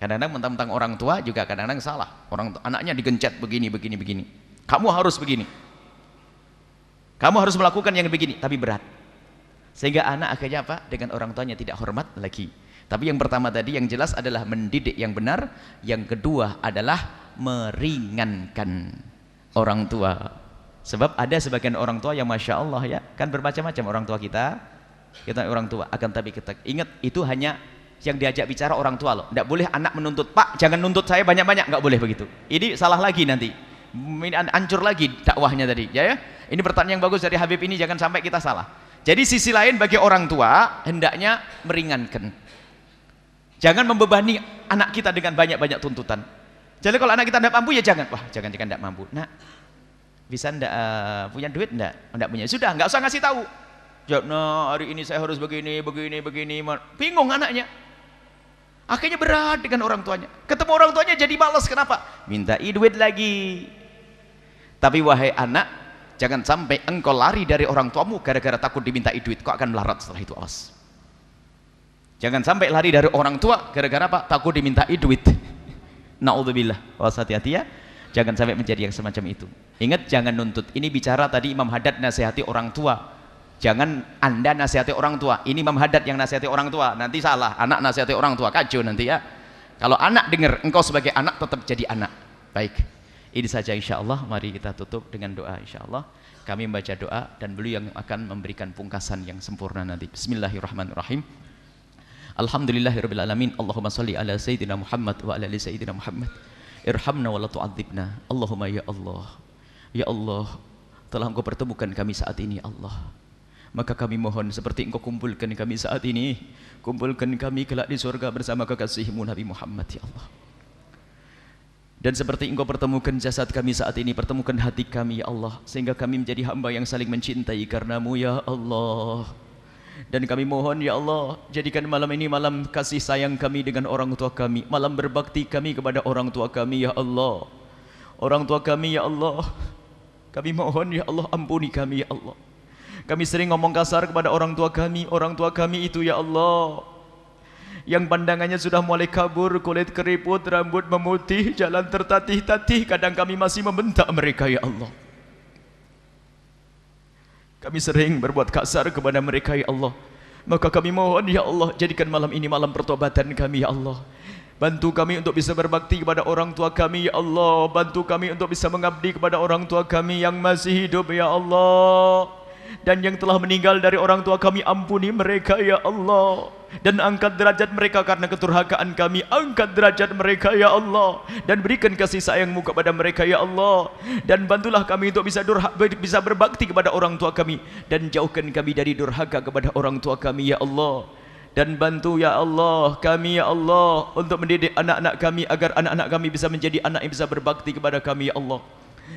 Kadang-kadang mentang-mentang orang tua juga kadang-kadang salah. Anaknya digencet begini. Kamu harus begini. Kamu harus melakukan yang begini, tapi berat. Sehingga anak akhirnya apa? Dengan orang tuanya tidak hormat lagi. Tapi yang pertama tadi yang jelas adalah mendidik yang benar. Yang kedua adalah meringankan orang tua. Sebab ada sebagian orang tua yang Masya Allah ya, kan bermacam-macam orang tua kita orang tua. Akan tapi kita ingat itu hanya yang diajak bicara orang tua loh. Tidak boleh anak menuntut, Pak jangan nuntut saya banyak-banyak, nggak boleh begitu. Ini salah lagi nanti. Hancur lagi dakwahnya tadi ya. Ini pertanyaan yang bagus dari Habib ini, jangan sampai kita salah. Jadi sisi lain bagi orang tua hendaknya meringankan. Jangan membebani anak kita dengan banyak-banyak tuntutan. Jadi kalau anak kita tidak mampu ya jangan, jangan tidak mampu. Nah, bisa ndak punya duit ndak punya. Sudah, nggak usah ngasih tahu. Nah, hari ini saya harus begini. Bingung anaknya. Akhirnya berat dengan orang tuanya. Ketemu orang tuanya jadi malas, kenapa? Minta duit lagi. Tapi wahai anak, jangan sampai engkau lari dari orang tuamu gara-gara takut diminta duit. Kau akan melarat setelah itu, awas. Jangan sampai lari dari orang tua gara-gara apa? Takut diminta duit. Na'udzubillah. Awas, hati-hati ya. Jangan sampai menjadi yang semacam itu. Ingat, jangan nuntut. Ini bicara tadi Imam Haddad nasihati orang tua. Jangan Anda nasihati orang tua. Ini Imam Haddad yang nasihati orang tua. Nanti salah, anak nasihati orang tua, kacau nanti ya. Kalau anak dengar, engkau sebagai anak tetap jadi anak. Baik, ini saja insya Allah. Mari kita tutup dengan doa insya Allah. Kami membaca doa dan beliau yang akan memberikan pungkasan yang sempurna nanti. Bismillahirrahmanirrahim. Alhamdulillahirrabbilalamin. Allahumma salli ala Sayyidina Muhammad wa ala ali Sayyidina Muhammad. Irhamna wa la tu'adzibna. Allahumma ya Allah. Ya Allah, telah engkau pertemukan kami saat ini Allah. Maka kami mohon seperti engkau kumpulkan kami saat ini, kumpulkan kami kelak di surga bersama kekasihmu Nabi Muhammad ya Allah. Dan seperti engkau pertemukan jasad kami saat ini, pertemukan hati kami ya Allah, sehingga kami menjadi hamba yang saling mencintai karenamu ya Allah. Dan kami mohon ya Allah, jadikan malam ini malam kasih sayang kami dengan orang tua kami, malam berbakti kami kepada orang tua kami ya Allah. Orang tua kami ya Allah, kami mohon ya Allah, ampuni kami ya Allah. Kami sering ngomong kasar kepada orang tua kami itu ya Allah. yang pandangannya sudah mulai kabur, kulit keriput, rambut memutih, jalan tertatih-tatih, kadang kami masih membentak mereka ya Allah. Kami sering berbuat kasar kepada mereka ya Allah. Maka kami mohon ya Allah, jadikan malam ini malam pertobatan kami ya Allah. Bantu kami untuk bisa berbakti kepada orang tua kami ya Allah. Bantu kami untuk bisa mengabdi kepada orang tua kami yang masih hidup ya Allah. Dan yang telah meninggal dari orang tua kami, ampuni mereka ya Allah. Dan angkat derajat mereka karena keturhakaan kami. Angkat derajat mereka ya Allah. Dan berikan kasih sayang-Mu kepada mereka ya Allah. Dan bantulah kami untuk bisa berbakti kepada orang tua kami. Dan jauhkan kami dari durhaka kepada orang tua kami ya Allah. Dan bantu ya Allah kami ya Allah untuk mendidik anak-anak kami agar anak-anak kami bisa menjadi anak yang bisa berbakti kepada kami ya Allah.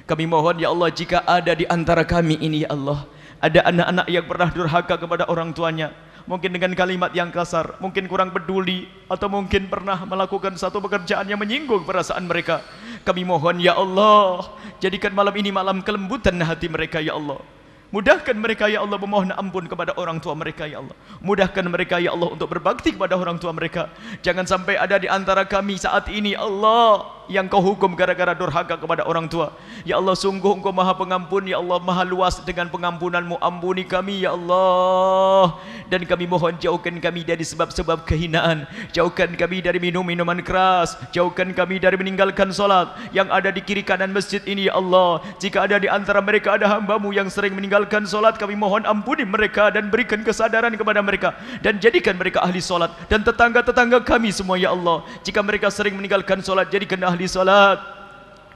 Kami mohon ya Allah, jika ada di antara kami ini ya Allah, ada anak-anak yang pernah durhaka kepada orang tuanya, mungkin dengan kalimat yang kasar, mungkin kurang peduli, atau mungkin pernah melakukan satu pekerjaan yang menyinggung perasaan mereka, kami mohon ya Allah, jadikan malam ini malam kelembutan hati mereka ya Allah. Mudahkan mereka ya Allah memohon ampun kepada orang tua mereka ya Allah. Mudahkan mereka ya Allah untuk berbakti kepada orang tua mereka. Jangan sampai ada di antara kami saat ini Allah yang Kau hukum gara-gara durhaka kepada orang tua. Ya Allah, sungguh Engkau Maha Pengampun ya Allah, Maha luas dengan pengampunan-Mu. Ampuni kami ya Allah. Dan kami mohon jauhkan kami dari sebab-sebab kehinaan. Jauhkan kami dari minum-minuman keras. Jauhkan kami dari meninggalkan solat yang ada di kiri kanan masjid ini ya Allah. Jika ada di antara mereka ada hamba-Mu yang sering meninggalkan solat, kami mohon ampuni mereka dan berikan kesadaran kepada mereka. Dan jadikan mereka ahli solat. Dan tetangga-tetangga kami semua ya Allah, jika mereka sering meninggalkan solat, jadikan ahli salat.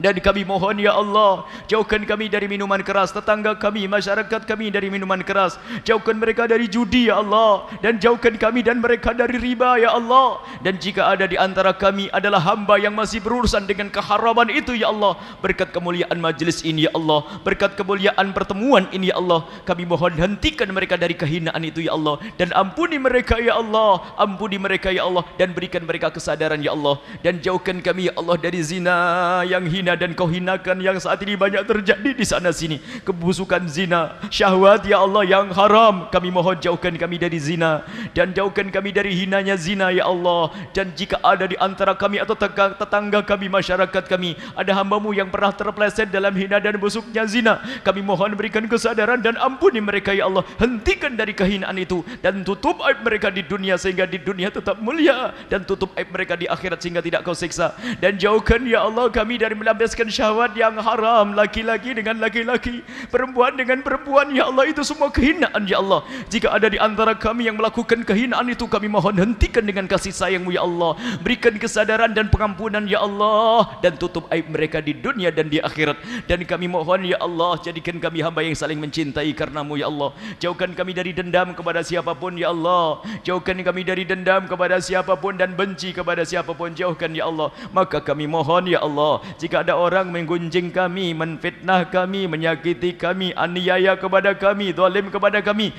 Dan kami mohon ya Allah, jauhkan kami dari minuman keras, tetangga kami, masyarakat kami dari minuman keras. Jauhkan mereka dari judi ya Allah. Dan jauhkan kami dan mereka dari riba ya Allah. Dan jika ada di antara kami adalah hamba yang masih berurusan dengan keharaman itu ya Allah, berkat kemuliaan majlis ini ya Allah, berkat kemuliaan pertemuan ini ya Allah, kami mohon hentikan mereka dari kehinaan itu ya Allah. Dan ampuni mereka ya Allah, ampuni mereka ya Allah. Dan berikan mereka kesadaran ya Allah. Dan jauhkan kami ya Allah dari zina yang hina dan Kau hinakan yang saat ini banyak terjadi di sana sini. Kebusukan zina, syahwat ya Allah yang haram, kami mohon jauhkan kami dari zina. Dan jauhkan kami dari hinanya zina ya Allah. Dan jika ada di antara kami atau tetangga kami, masyarakat kami, ada hamba-Mu yang pernah terpeleset dalam hina dan busuknya zina, kami mohon berikan kesadaran dan ampuni mereka ya Allah. Hentikan dari kehinaan itu dan tutup aib mereka di dunia sehingga di dunia tetap mulia, dan tutup aib mereka di akhirat sehingga tidak Kau siksa. Dan jauhkan ya Allah kami dari melampiaskan syahwat yang haram, laki-laki dengan laki-laki, perempuan dengan perempuan ya Allah. Itu semua kehinaan ya Allah. Jika ada di antara kami yang melakukan kehinaan itu, kami mohon hentikan dengan kasih sayang-Mu ya Allah. Berikan kesadaran dan pengampunan ya Allah, dan tutup aib mereka di dunia dan di akhirat. Dan kami mohon ya Allah, jadikan kami hamba yang saling mencintai karena-Mu ya Allah. Jauhkan kami dari dendam kepada siapapun ya Allah. Jauhkan kami dari dendam kepada siapapun dan benci kepada siapapun. Jauhkan ya Allah. Maka kami mohon ya Allah, jika ada orang menggunjing kami, menfitnah kami, menyakiti kami, aniaya kepada kami, zalim kepada kami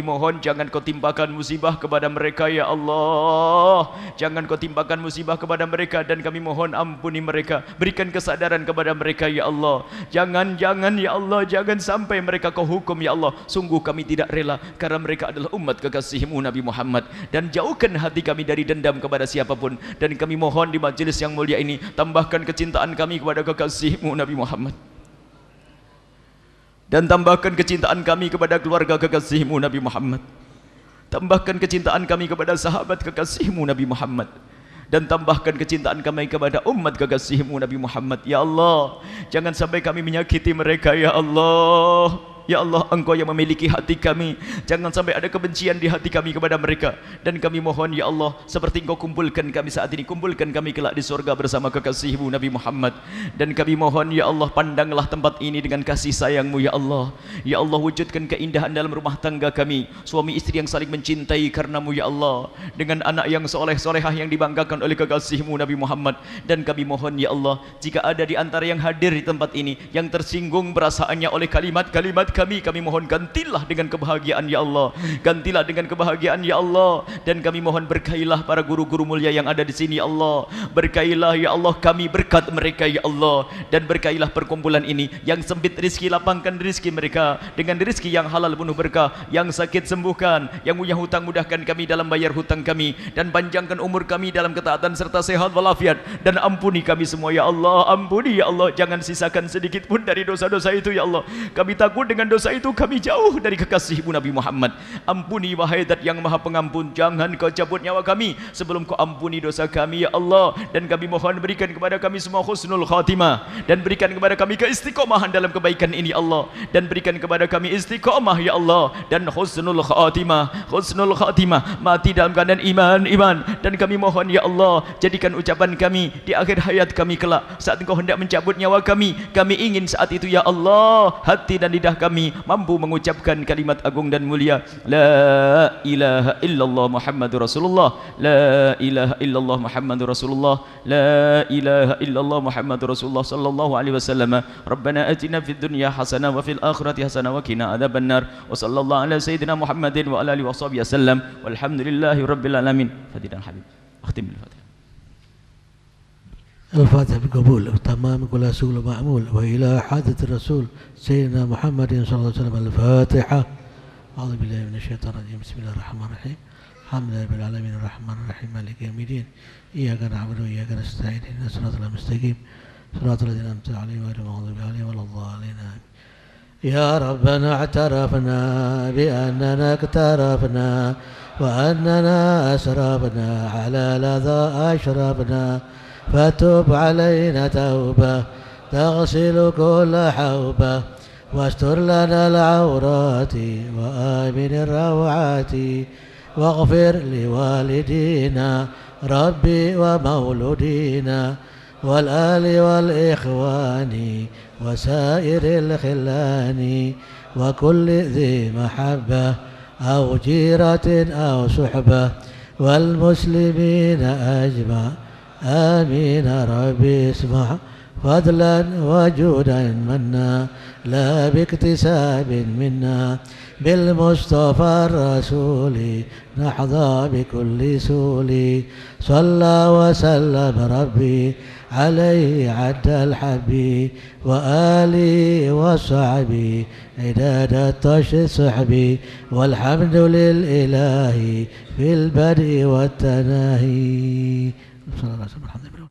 mohon jangan Kau timpakan musibah kepada mereka ya Allah. Jangan Kau timpakan musibah kepada mereka. Dan kami mohon ampuni mereka, berikan kesadaran kepada mereka ya Allah. Jangan ya Allah, jangan sampai mereka Kau hukum ya Allah. Sungguh kami tidak rela, karena mereka adalah umat kekasih-Mu Nabi Muhammad. Dan jauhkan hati kami dari dendam kepada siapapun. Dan kami mohon di majelis yang mulia ini, tambahkan kecintaan kami kepada kekasih-Mu Nabi Muhammad, dan tambahkan kecintaan kami kepada keluarga kekasih-Mu Nabi Muhammad. Tambahkan kecintaan kami kepada sahabat kekasih-Mu Nabi Muhammad. Dan tambahkan kecintaan kami kepada umat kekasih-Mu Nabi Muhammad. Ya Allah, jangan sampai kami menyakiti mereka ya Allah. Ya Allah, Engkau yang memiliki hati kami. Jangan sampai ada kebencian di hati kami kepada mereka. Dan kami mohon ya Allah, seperti Engkau kumpulkan kami saat ini, kumpulkan kami kelak di surga bersama kekasih-Mu Nabi Muhammad. Dan kami mohon ya Allah, pandanglah tempat ini dengan kasih sayang-Mu ya Allah. Ya Allah, wujudkan keindahan dalam rumah tangga kami, suami istri yang saling mencintai karena-Mu ya Allah, dengan anak yang soleh-solehah yang dibanggakan oleh kekasih-Mu Nabi Muhammad. Dan kami mohon ya Allah, jika ada di antara yang hadir di tempat ini yang tersinggung perasaannya oleh kalimat-kalimat kami mohon gantilah dengan kebahagiaan ya Allah, gantilah dengan kebahagiaan ya Allah. Dan kami mohon berkailah para guru-guru mulia yang ada di sini ya Allah, berkailah ya Allah kami berkat mereka ya Allah, dan berkailah perkumpulan ini. Yang sempit rizki lapangkan rizki mereka dengan rizki yang halal penuh berkah, yang sakit sembuhkan, yang punya hutang mudahkan kami dalam bayar hutang kami, dan panjangkan umur kami dalam ketaatan serta sehat walafiat. Dan ampuni kami semua ya Allah, ampuni ya Allah, jangan sisakan sedikit pun dari dosa-dosa itu ya Allah. Kami takut dengan dosa itu kami jauh dari kekasihmu Nabi Muhammad. Ampuni wahai Zat yang maha pengampun, jangan kau cabut nyawa kami sebelum kau ampuni dosa kami ya Allah. Dan kami mohon berikan kepada kami semua husnul khatimah, dan berikan kepada kami keistiqomahan dalam kebaikan ini Allah, dan berikan kepada kami istiqomah ya Allah, dan husnul khatimah, husnul khatimah, mati dalam keadaan iman. Dan kami mohon ya Allah, jadikan ucapan kami di akhir hayat kami kelak, saat Engkau hendak mencabut nyawa kami ingin saat itu ya Allah hati dan lidah kami mampu mengucapkan kalimat agung dan mulia, la ilaha illallah Muhammadur Rasulullah, la ilaha illallah Muhammadur Rasulullah, la ilaha illallah Muhammadur Rasulullah sallallahu alaihi wasallam. Rabbana atina fid dunya hasanah wa fil akhirati hasanah wa qina adzabannar. Wa sallallahu ala sayyidina Muhammadin wa ala alihi washabihi wasallam. Walhamdulillahi rabbil alamin. Fadilan habib. Akhtim bil Fatihah. الفاتحة بقبول وتمام كل سؤال معمول وإلى حادث الرسول سيدنا محمد صلى الله عليه وسلم. الفاتحة. أعوذ بالله من الشيطان الرجيم. بسم الله الرحمن الرحيم. الحمد لله رب العالمين الرحمن الرحيم مالك يوم الدين. إياك نعبد وإياك نستعين اهدنا الصراط المستقيم صراط الذين أنعمت عليهم غير المغضوب عليهم ولا الضالين. يا ربنا اعترفنا بأننا اقترفنا وأننا أسرفنا على لظى أشرفنا، فتب علينا توبة تغسل كل حوبة، واستر لنا العورات وآمن الروعات، واغفر لوالدينا ربي ومولودينا والآل والإخوان وسائر الخلان وكل ذي محبة أو جيرة أو صحبة والمسلمين أجمع آمين. ربي اسمع فضلا وجودا منا لا باكتساب منا، بالمصطفى الرسول نحظى بكل سول. صلى وسلم ربي عليه عد الحبي وآلي وصحبي عداد الصحبي، والحمد لله في البدء والتناهي. صلى الله عليه وسلم.